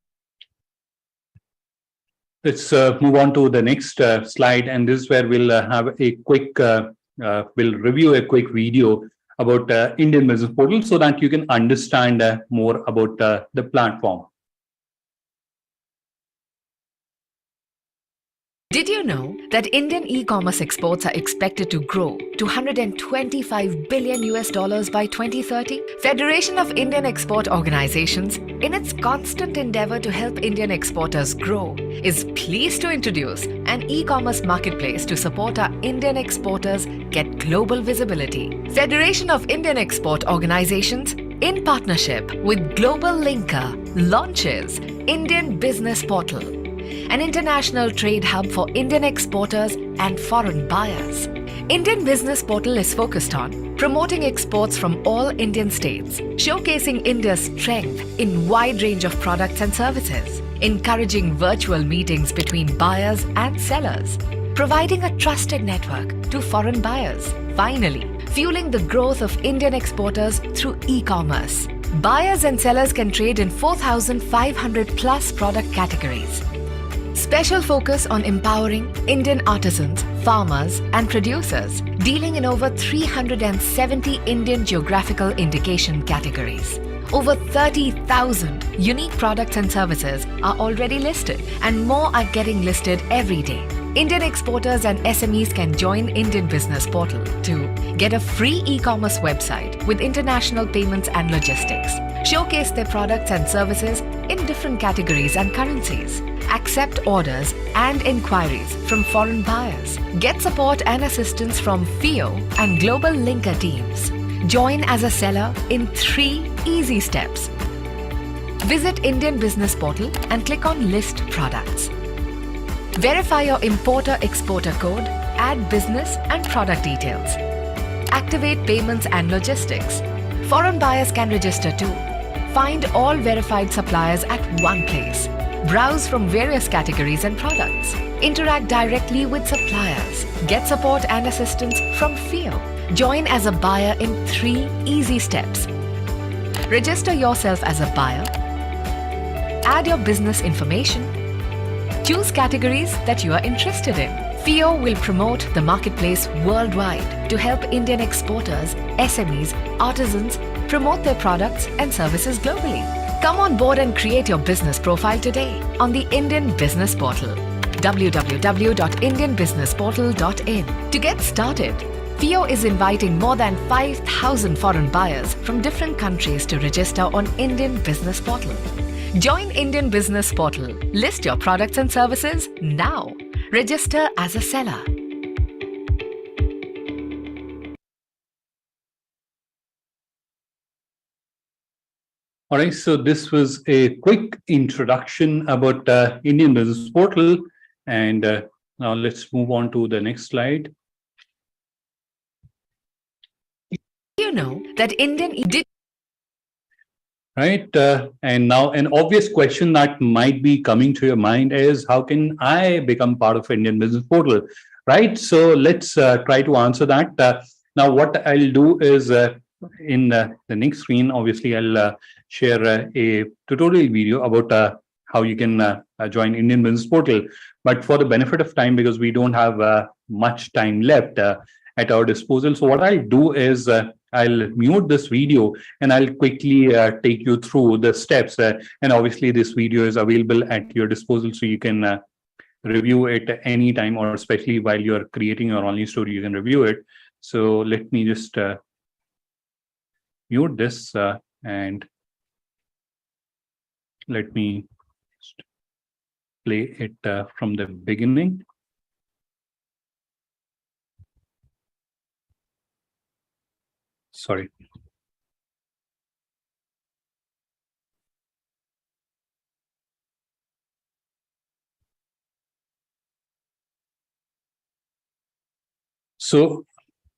Let's move on to the next slide, and this is where we'll have a quick, we'll review a quick video about Indian Business Portal so that you can understand more about the platform. Did you know that Indian e-commerce exports are expected to grow to $125 billion by 2030? Federation of Indian Export Organizations, in its constant endeavor to help Indian exporters grow, is pleased to introduce an e-commerce marketplace to support our Indian exporters get global visibility. Federation of Indian Export Organizations, in partnership with GlobalLinker, launches Indian Business Portal, an international trade hub for Indian exporters and foreign buyers. Indian Business Portal is focused on promoting exports from all Indian states, showcasing India's strength in wide range of products and services, encouraging virtual meetings between buyers and sellers, providing a trusted network to foreign buyers. Finally, fueling the growth of Indian exporters through e-commerce. Buyers and sellers can trade in 4,500 plus product categories. Special focus on empowering Indian artisans, farmers and producers, dealing in over 370 Indian geographical indication categories. Over 30,000 unique products and services are already listed, and more are getting listed every day. Indian exporters and SMEs can join Indian Business Portal to get a free e-commerce website with international payments and logistics, showcase their products and services in different categories and currencies, accept orders and inquiries from foreign buyers, get support and assistance from FIEO and GlobalLinker teams. Join as a seller in 3 easy steps. Visit Indian Business Portal and click on List Products. Verify your importer-exporter code, add business and product details. Activate payments and logistics. Foreign buyers can register too. Find all verified suppliers at one place. Browse from various categories and products. Interact directly with suppliers. Get support and assistance from FIEO. Join as a buyer in 3 easy steps. Register yourself as a buyer. Add your business information. Choose categories that you are interested in. FIEO will promote the marketplace worldwide to help Indian exporters, SMEs, artisans promote their products and services globally. Come on board and create your business profile today on the Indian Business Portal, www.indianbusinessportal.in. To get started, FIEO is inviting more than 5,000 foreign buyers from different countries to register on Indian Business Portal. Join Indian Business Portal. List your products and services now. Register as a seller. All right, so this was a quick introduction about Indian Business Portal, and now let's move on to the next slide. You know that Right, and now an obvious question that might be coming to your mind is, how can I become part of Indian Business Portal? Right, so let's try to answer that. Now, what I'll do is in the next screen, obviously, I'll share a tutorial video about how you can join Indian Business Portal. But for the benefit of time, because we don't have much time left at our disposal, so what I'll do is I'll mute this video and I'll quickly take you through the steps. And obviously, this video is available at your disposal, so you can review it any time, or especially while you're creating your online store, you can review it. So let me just mute this and let me play it from the beginning. Sorry. So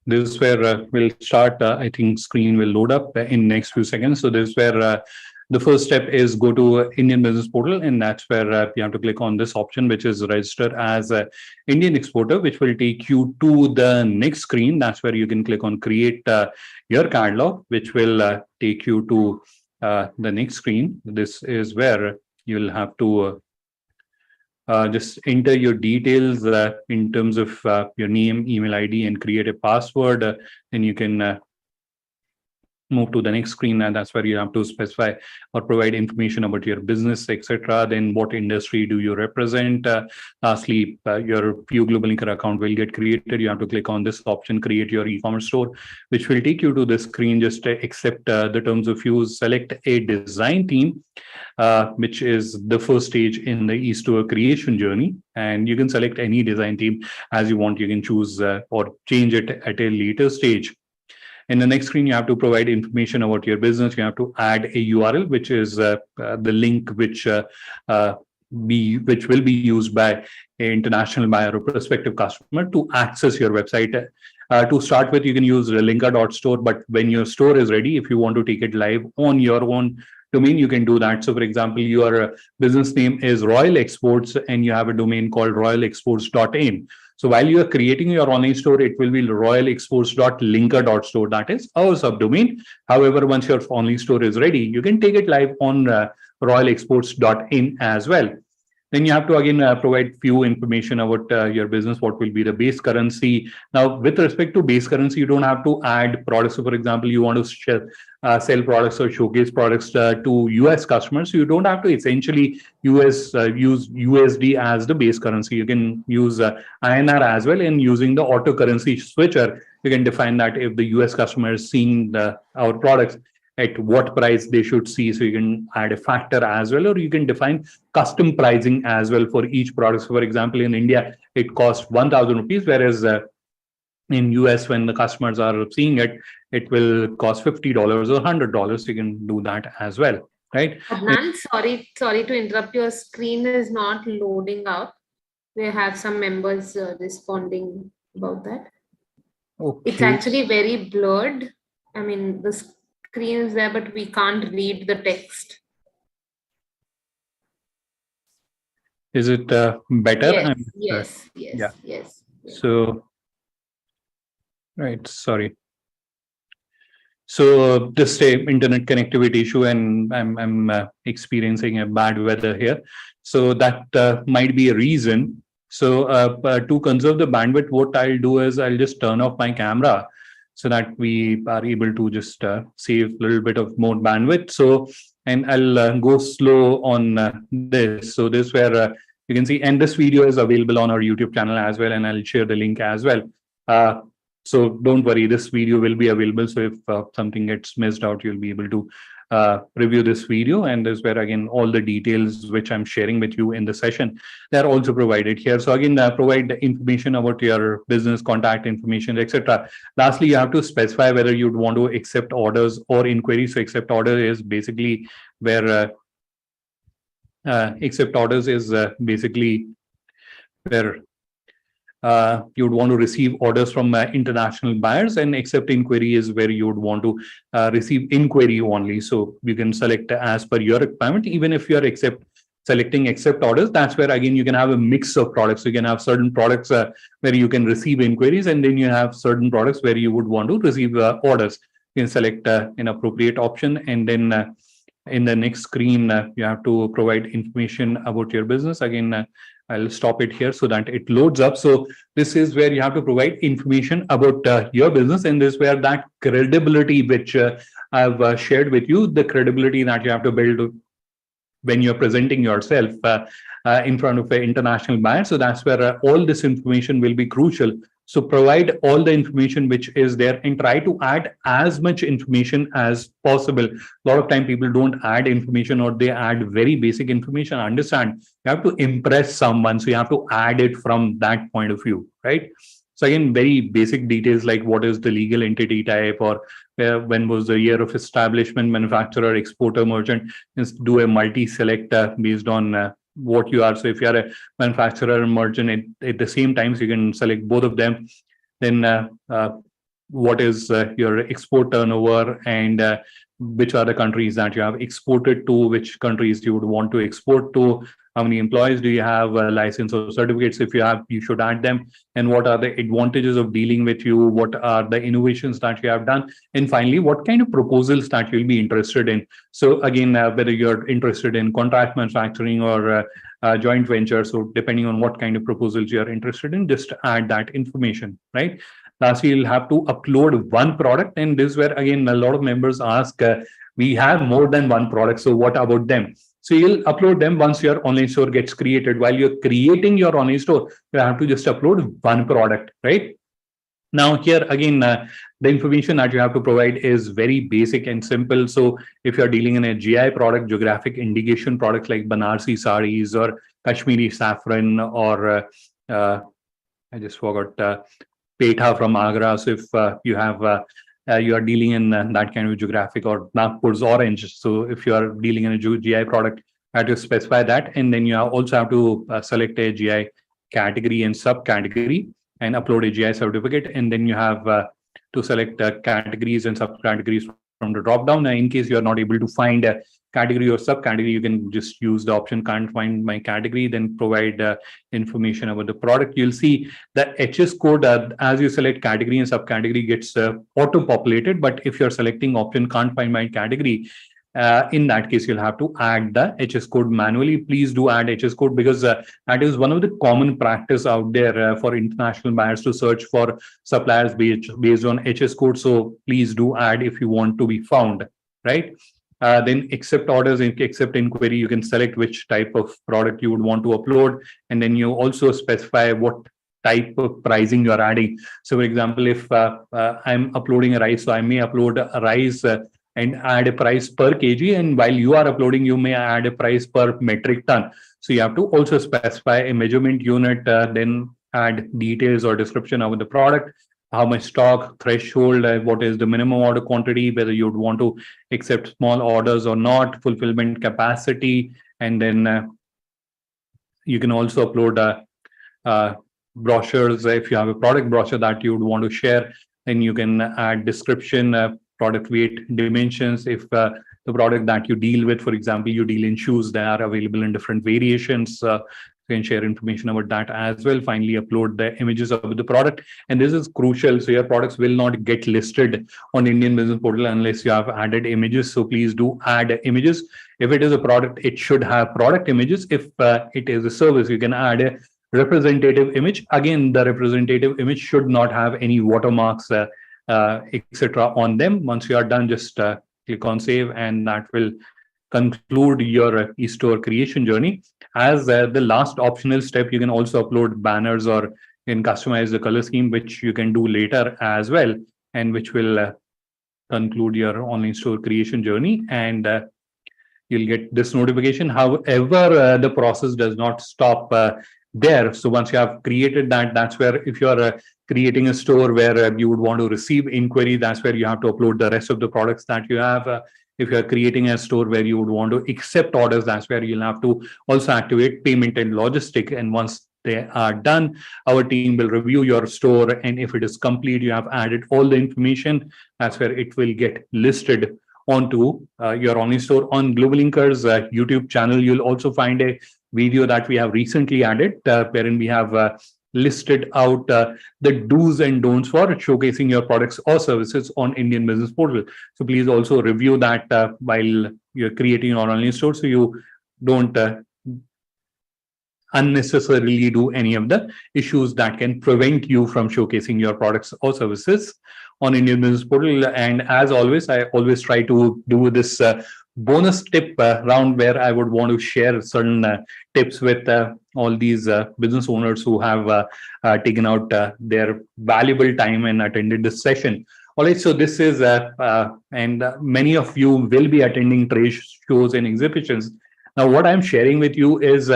this is where we'll start. I think screen will load up in next few seconds. So this is where the first step is go to Indian Business Portal, and that's where you have to click on this option, which is register as an Indian exporter, which will take you to the next screen. That's where you can click on create your catalog, which will take you to the next screen. This is where you'll have to just enter your details in terms of your name, email ID, and create a password. Then you can move to the next screen, and that's where you have to specify or provide information about your business, etc. Then what industry do you represent? Lastly, your FIEO GlobalLinker account will get created. You have to click on this option, create your e-commerce store, which will take you to the screen. Just accept the terms of use, select a design team, which is the first stage in the e-store creation journey. And you can select any design team as you want. You can choose or change it at a later stage. In the next screen, you have to provide information about your business. You have to add a URL, which is the link which will be used by an international buyer or prospective customer to access your website. To start with, you can use linker.store, but when your store is ready, if you want to take it live on your own domain, you can do that. So for example, your business name is Royal Exports and you have a domain called royalexports.in. So while you are creating your online store, it will be royalexports.linker.store. That is our subdomain. However, once your online store is ready, you can take it live on royalexports.in as well. Then you have to again provide few information about your business, what will be the base currency. Now, with respect to base currency, you don't have to add products. So for example, you want to sell products or showcase products to US customers. So you don't have to essentially use USD as the base currency. You can use INR as well, and using the auto currency switcher, you can define that if the US customer is seeing our products, at what price they should see. So you can add a factor as well, or you can define custom pricing as well for each product. So for example, in India, it costs 1,000 rupees, whereas in US, when the customers are seeing it, it will cost $50 or $100. So you can do that as well, right? Adnan, sorry to interrupt. Your screen is not loading out. We have some members responding about that. Okay. It's actually very blurred. I mean, the screen is there, but we can't read the text. Is it better? Yes. Yeah. So, right, sorry. So just a internet connectivity issue, and I'm experiencing a bad weather here. So that might be a reason. So to conserve the bandwidth, what I'll do is I'll just turn off my camera so that we are able to just save a little bit of more bandwidth. So, and I'll go slow on this. So this where you can see, and this video is available on our YouTube channel as well, and I'll share the link as well. So don't worry, this video will be available. So if something gets missed out, you'll be able to review this video. And this is where, again, all the details which I'm sharing with you in the session, they're also provided here. So again, provide information about your business, contact information, etc. Lastly, you have to specify whether you'd want to accept orders or inquiries. So accept order is basically where accept orders is basically where you would want to receive orders from international buyers, and accept inquiry is where you would want to receive inquiry only. So you can select as per your requirement. Even if you are selecting accept orders, that's where again you can have a mix of products. So you can have certain products where you can receive inquiries, and then you have certain products where you would want to receive orders. You can select an appropriate option, and then in the next screen you have to provide information about your business. Again, I'll stop it here so that it loads up. So this is where you have to provide information about your business, and this is where that credibility which I've shared with you, the credibility that you have to build when you're presenting yourself in front of an international buyer. So that's where all this information will be crucial. So provide all the information which is there, and try to add as much information as possible. A lot of time people don't add information, or they add very basic information. Understand, you have to impress someone, so you have to add it from that point of view, right? So again, very basic details like what is the legal entity type, or when was the year of establishment, manufacturer, exporter, merchant. Just do a multi-select based on what you are. So if you are a manufacturer and merchant at the same time, so you can select both of them. Then what is your export turnover, and which are the countries that you have exported to, which countries you would want to export to, how many employees do you have, license or certificates if you have, you should add them, and what are the advantages of dealing with you, what are the innovations that you have done, and finally what kind of proposals that you'll be interested in. So again, whether you're interested in contract manufacturing or joint venture, so depending on what kind of proposals you're interested in, just add that information, right? Lastly, you'll have to upload one product, and this is where again a lot of members ask, we have more than one product, so what about them? So you'll upload them once your online store gets created. While you're creating your online store, you have to just upload one product, right? Now here again, the information that you have to provide is very basic and simple. So if you're dealing in a GI product, geographic indication products like Banarsi saris or Kashmiri saffron, or I just forgot Petha from Agra. So if you have you are dealing in that kind of geographic, or Nagpur's orange. So if you are dealing in a GI product, you have to specify that, and then you also have to select a GI category and subcategory and upload a GI certificate, and then you have to select categories and subcategories from the drop down. In case you are not able to find a category or subcategory, you can just use the option can't find my category, then provide information about the product. You'll see the HS code as you select category and subcategory gets auto populated, but if you're selecting option can't find my category, in that case you'll have to add the HS code manually. Please do add HS code, because that is one of the common practice out there for international buyers to search for suppliers based on HS code. So please do add if you want to be found, right? Then accept orders and accept inquiry, you can select which type of product you would want to upload, and then you also specify what type of pricing you are adding. So for example, if I'm uploading a rice, so I may upload a rice and add a price per kg, and while you are uploading, you may add a price per metric ton. So you have to also specify a measurement unit, then add details or description of the product, how much stock, threshold, what is the minimum order quantity, whether you would want to accept small orders or not, fulfillment capacity, and then you can also upload brochures. If you have a product brochure that you would want to share, then you can add description, product weight, dimensions. If the product that you deal with, for example, you deal in shoes, they are available in different variations. You can share information about that as well. Finally, upload the images of the product. And this is crucial. So your products will not get listed on Indian Business Portal unless you have added images. So please do add images. If it is a product, it should have product images. If it is a service, you can add a representative image. Again, the representative image should not have any watermarks, etc. on them. Once you are done, just click on save, and that will conclude your e-store creation journey. As the last optional step, you can also upload banners, or you can customize the color scheme, which you can do later as well, and which will conclude your online store creation journey. And you'll get this notification. However, the process does not stop there. So once you have created that, that's where, if you're creating a store where you would want to receive inquiry, that's where you have to upload the rest of the products that you have. If you're creating a store where you would want to accept orders, that's where you'll have to also activate payment and logistic. And once they are done, our team will review your store. And if it is complete, you have added all the information, that's where it will get listed onto your online store. On GlobalLinker's YouTube channel, you'll also find a video that we have recently added, wherein we have listed out the do's and don'ts for showcasing your products or services on Indian Business Portal. So please also review that while you're creating your online store, so you don't unnecessarily do any of the issues that can prevent you from showcasing your products or services on Indian Business Portal. And as always, I always try to do this bonus tip round where I would want to share certain tips with all these business owners who have taken out their valuable time and attended this session. All right, so this is, and many of you will be attending trade shows and exhibitions. Now, what I'm sharing with you is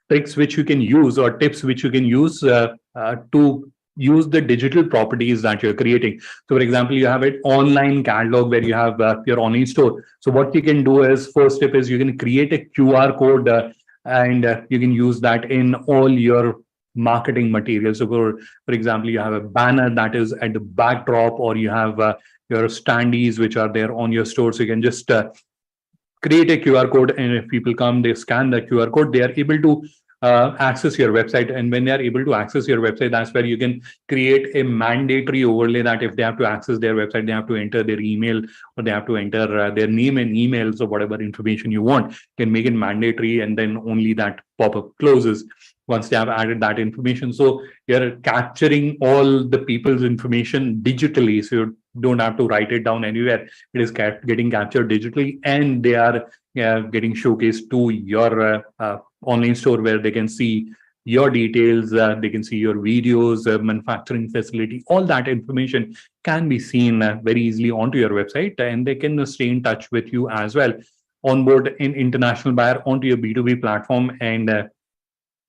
tricks which you can use, or tips which you can use to use the digital properties that you're creating. So for example, you have an online catalog where you have your online store. So what you can do is, first step is you can create a QR code and you can use that in all your marketing materials. So for example, you have a banner that is at the backdrop, or you have your standees which are there on your store. So you can just create a QR code, and if people come, they scan the QR code, they are able to access your website. And when they are able to access your website, that's where you can create a mandatory overlay that if they have to access their website, they have to enter their email, or they have to enter their name and emails, or whatever information you want. You can make it mandatory, and then only that pop-up closes once they have added that information. So you're capturing all the people's information digitally, so you don't have to write it down anywhere. It is getting captured digitally, and they are getting showcased to your online store, where they can see your details, they can see your videos, manufacturing facility. All that information can be seen very easily onto your website, and they can stay in touch with you as well. Onboard an international buyer onto your B2B platform and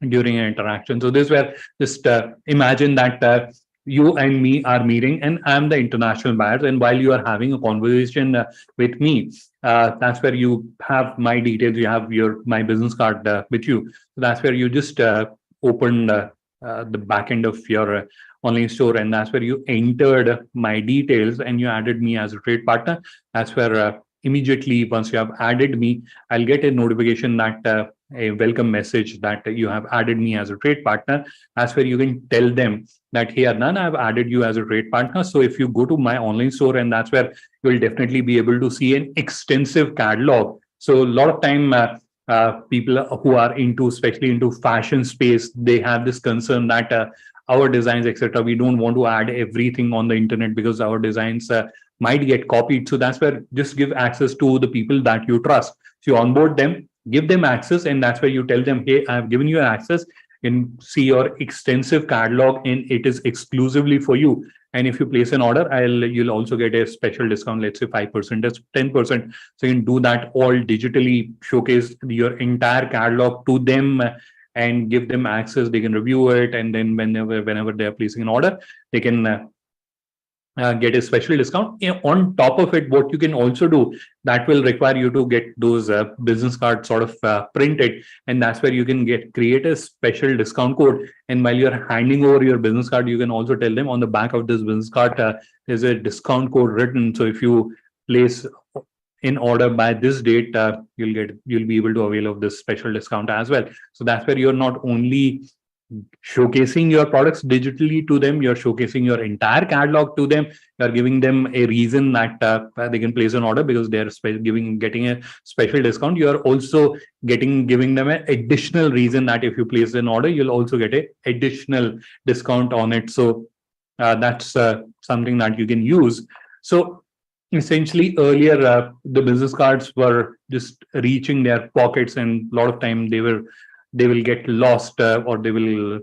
during an interaction. So this where just imagine that you and me are meeting, and I'm the international buyer, and while you are having a conversation with me, that's where you have my details, you have my business card with you. So that's where you just open the back end of your online store, and that's where you entered my details and you added me as a trade partner. That's where immediately, once you have added me, I'll get a notification that a welcome message that you have added me as a trade partner. That's where you can tell them that, hey, Adnan, I've added you as a trade partner. So if you go to my online store, and that's where you'll definitely be able to see an extensive catalog. So a lot of time, people who are into, especially into fashion space, they have this concern that our designs, etc., we don't want to add everything on the internet because our designs might get copied. So that's where just give access to the people that you trust. So you onboard them, give them access, and that's where you tell them, hey, I've given you access and see your extensive catalog, and it is exclusively for you. And if you place an order, you'll also get a special discount, let's say 5%, that's 10%. So you can do that all digitally, showcase your entire catalog to them and give them access. They can review it, and then whenever they are placing an order, they can get a special discount. On top of it, what you can also do, that will require you to get those business cards sort of printed, and that's where you can create a special discount code. And while you're handing over your business card, you can also tell them on the back of this business card there's a discount code written. So if you place in order by this date, you'll be able to avail of this special discount as well. So that's where you're not only showcasing your products digitally to them, you're showcasing your entire catalog to them. You're giving them a reason that they can place an order because they're getting a special discount. You're also giving them an additional reason that if you place an order, you'll also get a additional discount on it. So that's something that you can use. So essentially, earlier the business cards were just reaching their pockets, and a lot of time they will get lost or they will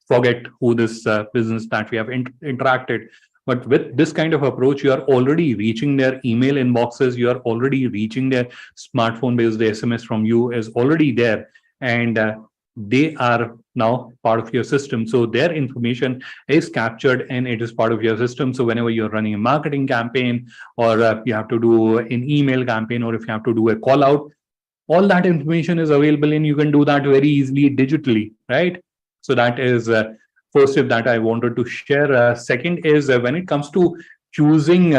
forget who this business that we have interacted. But with this kind of approach, you are already reaching their email inboxes, you are already reaching their smartphone because the SMS from you is already there, and they are now part of your system. So their information is captured and it is part of your system. So whenever you're running a marketing campaign, or you have to do an email campaign, or if you have to do a call out, all that information is available and you can do that very easily digitally, right? So that is first tip that I wanted to share. Second is when it comes to choosing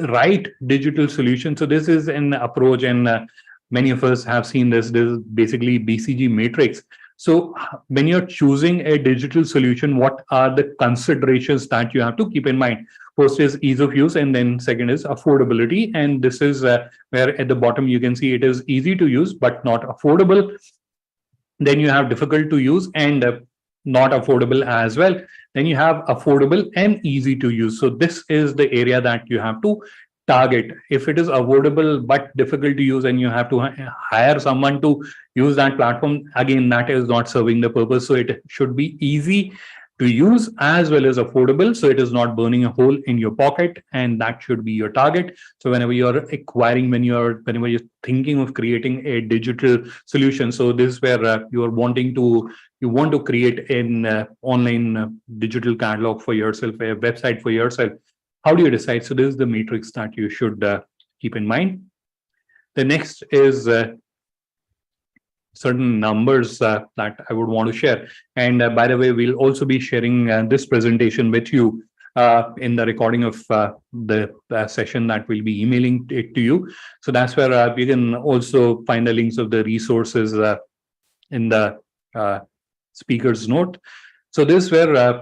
right digital solution. So this is an approach, and many of us have seen this. This is basically BCG matrix. So when you're choosing a digital solution, what are the considerations that you have to keep in mind? First is ease of use, and then second is affordability. And this is where at the bottom you can see it is easy to use but not affordable. Then you have difficult to use and not affordable as well. Then you have affordable and easy to use. So this is the area that you have to target. If it is affordable but difficult to use and you have to hire someone to use that platform, again, that is not serving the purpose. So it should be easy to use as well as affordable, so it is not burning a hole in your pocket, and that should be your target. So whenever you're acquiring, whenever you're thinking of creating a digital solution, so this is where you want to create an online digital catalog for yourself, a website for yourself. How do you decide? So this is the matrix that you should keep in mind. The next is certain numbers that I would want to share. And by the way, we'll also be sharing this presentation with you in the recording of the session that we'll be emailing it to you. So that's where you can also find the links of the resources in the speaker's note. So this is where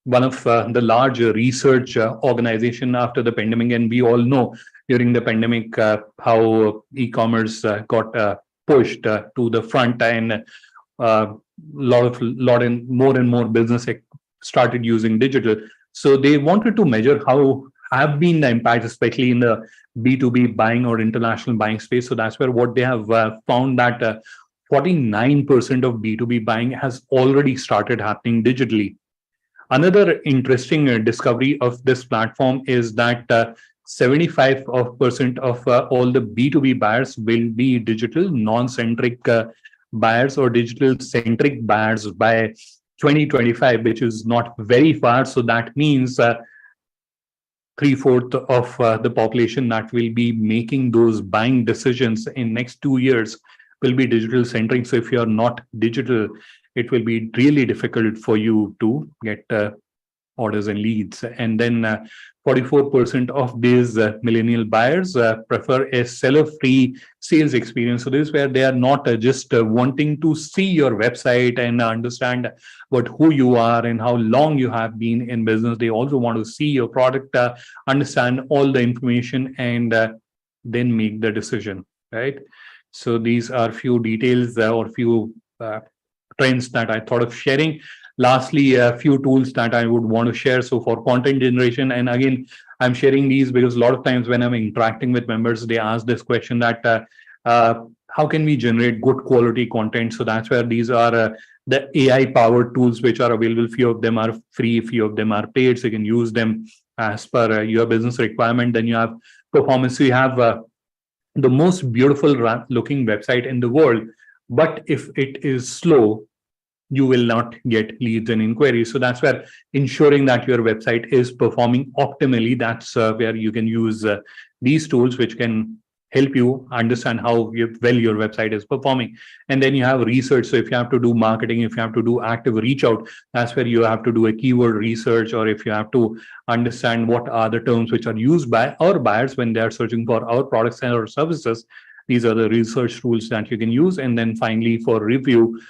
one of the large research organization after the pandemic, and we all know during the pandemic how e-commerce got pushed to the front, and more and more business started using digital. So they wanted to measure how have been the impact, especially in the B2B buying or international buying space. So that's where what they have found that 49% of B2B buying has already started happening digitally. Another interesting discovery of this platform is that 75% of all the B2B buyers will be digital non-centric buyers or digital centric buyers by 2025, which is not very far. So that means 3/4 of the population that will be making those buying decisions in next 2 years will be digital centric. So if you're not digital, it will be really difficult for you to get orders and leads. And then 44% of these millennial buyers prefer a seller-free sales experience. So this is where they are not just wanting to see your website and understand who you are and how long you have been in business. They also want to see your product, understand all the information, and then make the decision, right? So these are few details or few trends that I thought of sharing. Lastly, a few tools that I would want to share. So for content generation, and again, I'm sharing these because a lot of times when I'm interacting with members, they ask this question that how can we generate good quality content? So that's where these are the AI powered tools which are available. Few of them are free, few of them are paid. So you can use them as per your business requirement. Then you have performance. So you have the most beautiful looking website in the world, but if it is slow, you will not get leads and inquiries. So that's where ensuring that your website is performing optimally, that's where you can use these tools, which can help you understand how well your website is performing. And then you have research. So if you have to do marketing, if you have to do active reach out, that's where you have to do a keyword research, or if you have to understand what are the terms which are used by our buyers when they are searching for our products and our services. These are the research tools that you can use. And then finally, for review,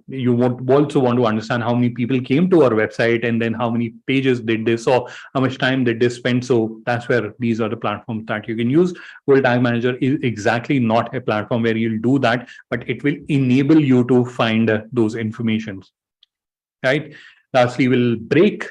you also want to understand how many people came to our website, and then how many pages did they saw, how much time did they spend. So that's where these are the platforms that you can use. Google Tag Manager is exactly not a platform where you'll do that, but it will enable you to find those informations, right? Lastly, we'll break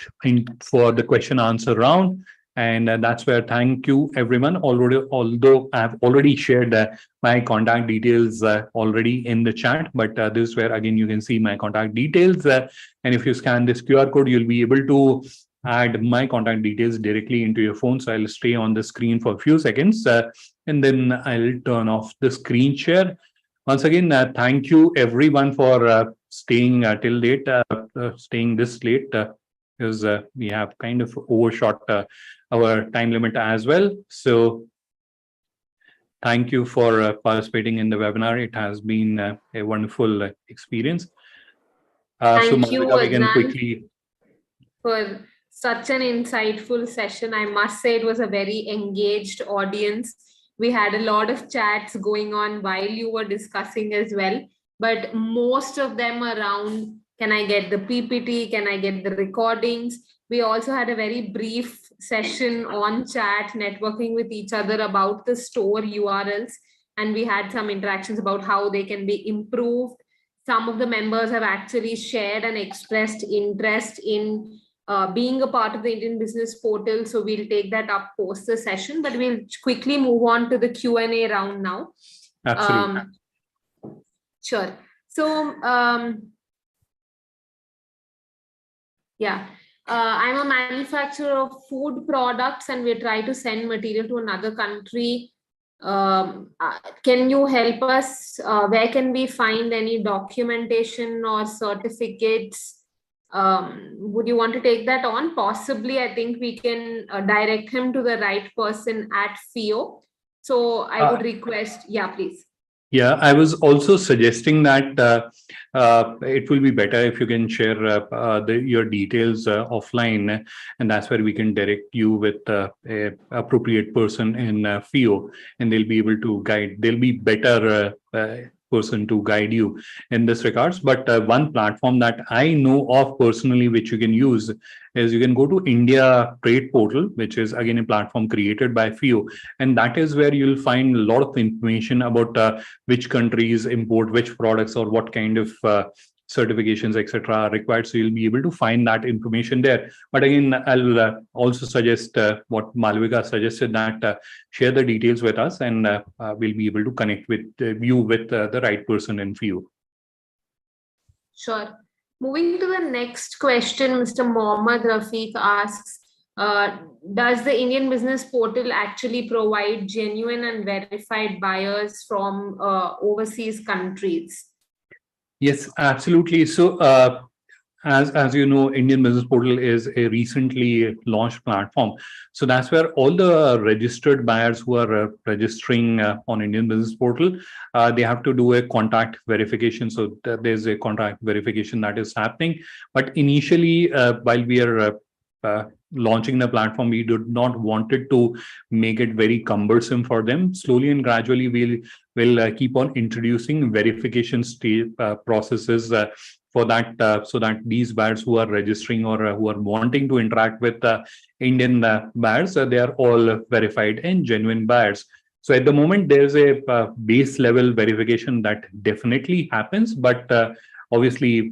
for the question answer round. And that's where thank you everyone. Although I've already shared my contact details already in the chat, but this is where again you can see my contact details. And if you scan this QR code, you'll be able to add my contact details directly into your phone. So I'll stay on the screen for a few seconds and then I'll turn off the screen share. Once again, thank you everyone for staying till late, staying this late. Because we have kind of overshot our time limit as well. So thank you for participating in the webinar. It has been a wonderful experience. Thank you, Malvika, we can Adnan, quickly for such an insightful session. I must say it was a very engaged audience. We had a lot of chats going on while you were discussing as well, but most of them around, can I get the PPT? Can I get the recordings? We also had a very brief session on chat, networking with each other about the store URLs. And we had some interactions about how they can be improved. Some of the members have actually shared and expressed interest in being a part of the Indian Business Portal. So we'll take that up post the session, but we'll quickly move on to the Q&A round now. Absolutely. Sure. So, yeah, I'm a manufacturer of food products and we try to send material to another country. Can you help us? Where can we find any documentation or certificates? Would you want to take that on? Possibly, I think we can direct him to the right person at FIEO. So I would request, yeah, please. Yeah, I was also suggesting that it will be better if you can share your details offline, and that's where we can direct you with a appropriate person in FIEO, and they'll be able to guide. They'll be better person to guide you in this regards. But one platform that I know of personally, which you can use, is you can go to India Trade Portal, which is again a platform created by FIEO, and that is where you'll find a lot of information about which countries import which products or what kind of certifications, etc., are required. So you'll be able to find that information there. But again, I'll also suggest what Malvika suggested, that share the details with us, and we'll be able to connect with you with the right person in FIEO. Sure. Moving to the next question, Mr. Mohammad Rafiq asks, does the Indian Business Portal actually provide genuine and verified buyers from overseas countries? Yes, absolutely. So, as you know, Indian Business Portal is a recently launched platform. So that's where all the registered buyers who are registering on Indian Business Portal, they have to do a contact verification. So there's a contact verification that is happening. But initially, while we are launching the platform, we did not wanted to make it very cumbersome for them. Slowly and gradually, we'll keep on introducing verification processes for that, so that these buyers who are registering or who are wanting to interact with Indian buyers, they are all verified and genuine buyers. So at the moment, there's a base level verification that definitely happens, but obviously,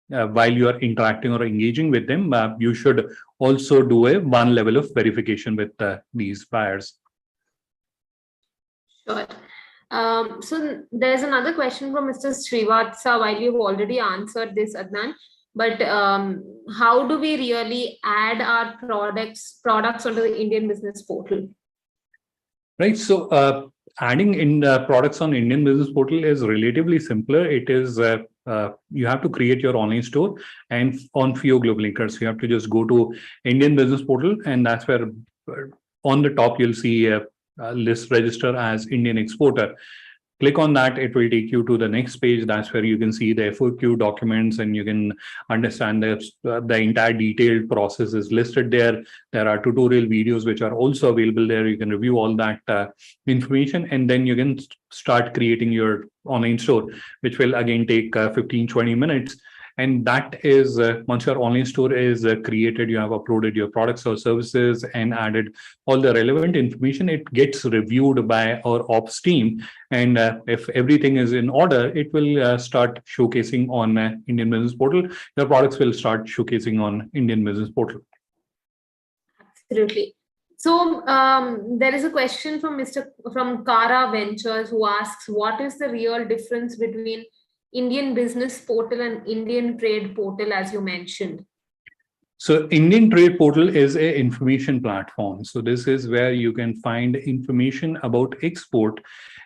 while you are interacting or engaging with them, you should also do a one level of verification with these buyers. Sure. So there's another question from Mr. Srivatsa, while you've already answered this, Adnan, but how do we really add our products onto the Indian Business Portal? Right. So adding in products on Indian Business Portal is relatively simpler. It is you have to create your online store, and on FIEO GlobalLinker, so you have to just go to Indian Business Portal, and that's where on the top you'll see a list register as Indian exporter. Click on that, it will take you to the next page. That's where you can see the FAQ documents, and you can understand the entire detailed process is listed there. There are tutorial videos which are also available there. You can review all that information, and then you can start creating your online store, which will again take 15-20 minutes. And that is once your online store is created, you have uploaded your products or services and added all the relevant information. It gets reviewed by our ops team, and if everything is in order, it will start showcasing on Indian Business Portal. Your products will start showcasing on Indian Business Portal. Absolutely. So there is a question from Kara Ventures, who asks, what is the real difference between Indian Business Portal and Indian Trade Portal, as you mentioned? So Indian Trade Portal is an information platform. So this is where you can find information about export,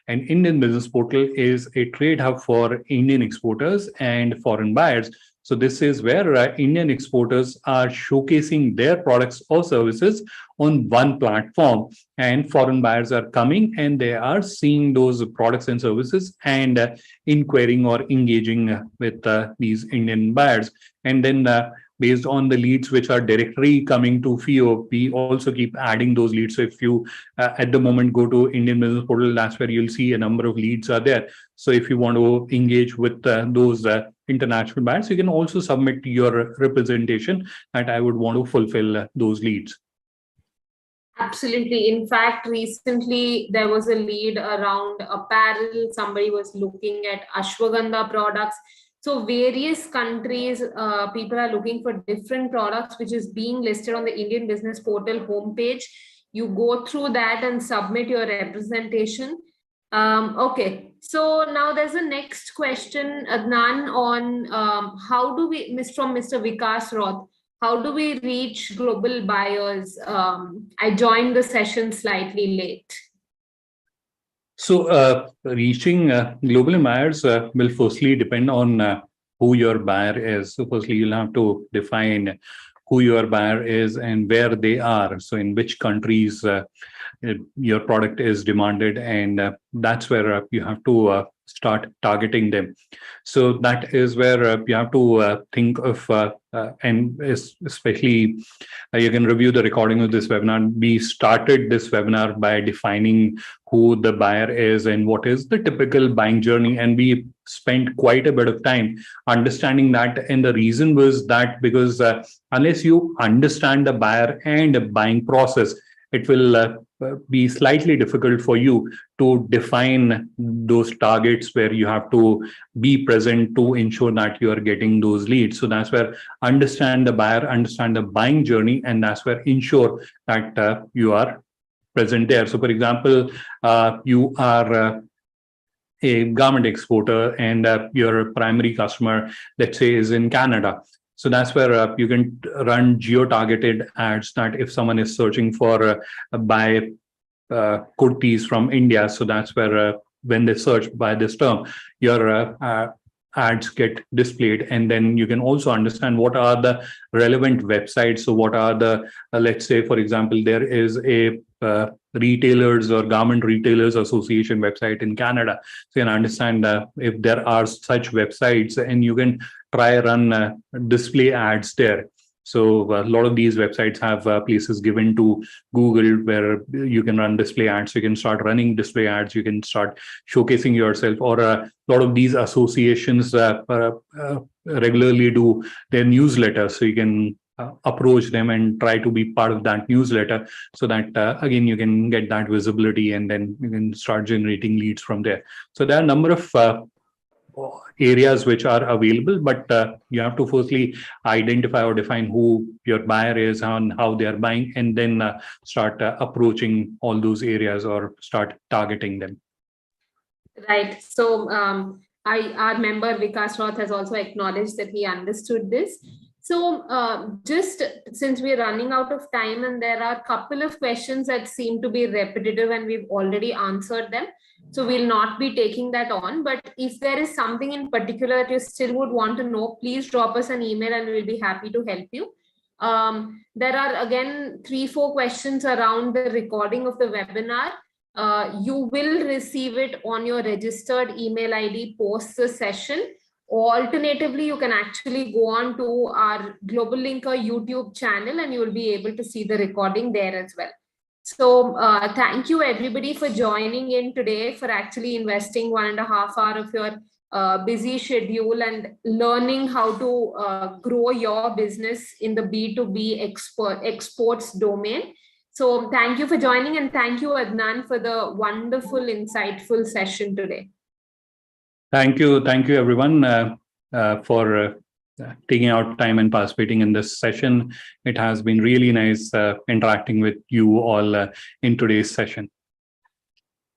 and Indian Business Portal is a trade hub for Indian exporters and foreign buyers. So this is where Indian exporters are showcasing their products or services on one platform, and foreign buyers are coming and they are seeing those products and services and inquiring or engaging with these Indian buyers. And then based on the leads which are directly coming to FIEO, we also keep adding those leads. So if you at the moment go to Indian Business Portal, that's where you'll see a number of leads are there. So if you want to engage with those international buyers, you can also submit your representation that I would want to fulfill those leads. Absolutely. In fact, recently there was a lead around apparel. Somebody was looking at ashwagandha products. So various countries, people are looking for different products, which is being listed on the Indian Business Portal homepage. You go through that and submit your representation. Okay. So now there's a next question, Adnan, on how do we, from Mr. Vikas Roth, how do we reach global buyers? I joined the session slightly late. So reaching global buyers will firstly depend on who your buyer is. So firstly, you'll have to define who your buyer is and where they are. So in which countries your product is demanded, and that's where you have to start targeting them. So that is where you have to think of, and especially you can review the recording of this webinar. We started this webinar by defining who the buyer is and what is the typical buying journey. And we spent quite a bit of time understanding that. And the reason was that because unless you understand the buyer and buying process, it will be slightly difficult for you to define those targets where you have to be present to ensure that you are getting those leads. So that's where understand the buyer, understand the buying journey, and that's where ensure that you are present there. So for example, you are a garment exporter and your primary customer, let's say, is in Canada. So that's where you can run geo-targeted ads that if someone is searching for buy kurtis from India, so that's where when they search by this term, your ads get displayed. And then you can also understand what are the relevant websites. So what are the, let's say, for example, there is a retailers or garment retailers association website in Canada. So you can understand if there are such websites, and you can try run display ads there. So a lot of these websites have places given to Google where you can run display ads. You can start running display ads. You can start showcasing yourself. Or a lot of these associations regularly do their newsletters. So you can approach them and try to be part of that newsletter, so that again you can get that visibility, and then you can start generating leads from there. So there are a number of areas which are available, but you have to firstly identify or define who your buyer is and how they are buying, and then start approaching all those areas or start targeting them. Right. So our member Vikas Roth has also acknowledged that he understood this. So just since we're running out of time, and there are a couple of questions that seem to be repetitive and we've already answered them. So we'll not be taking that on. But if there is something in particular that you still would want to know, please drop us an email and we'll be happy to help you. There are again 3-4 questions around the recording of the webinar. You will receive it on your registered email ID post the session. Alternatively, you can actually go on to our GlobalLinker YouTube channel and you will be able to see the recording there as well. So thank you everybody for joining in today, for actually investing 1.5 hours of your busy schedule and learning how to grow your business in the B2B exports domain. So thank you for joining, and thank you, Adnan, for the wonderful, insightful session today. Thank you everyone for taking out time and participating in this session. It has been really nice interacting with you all in today's session.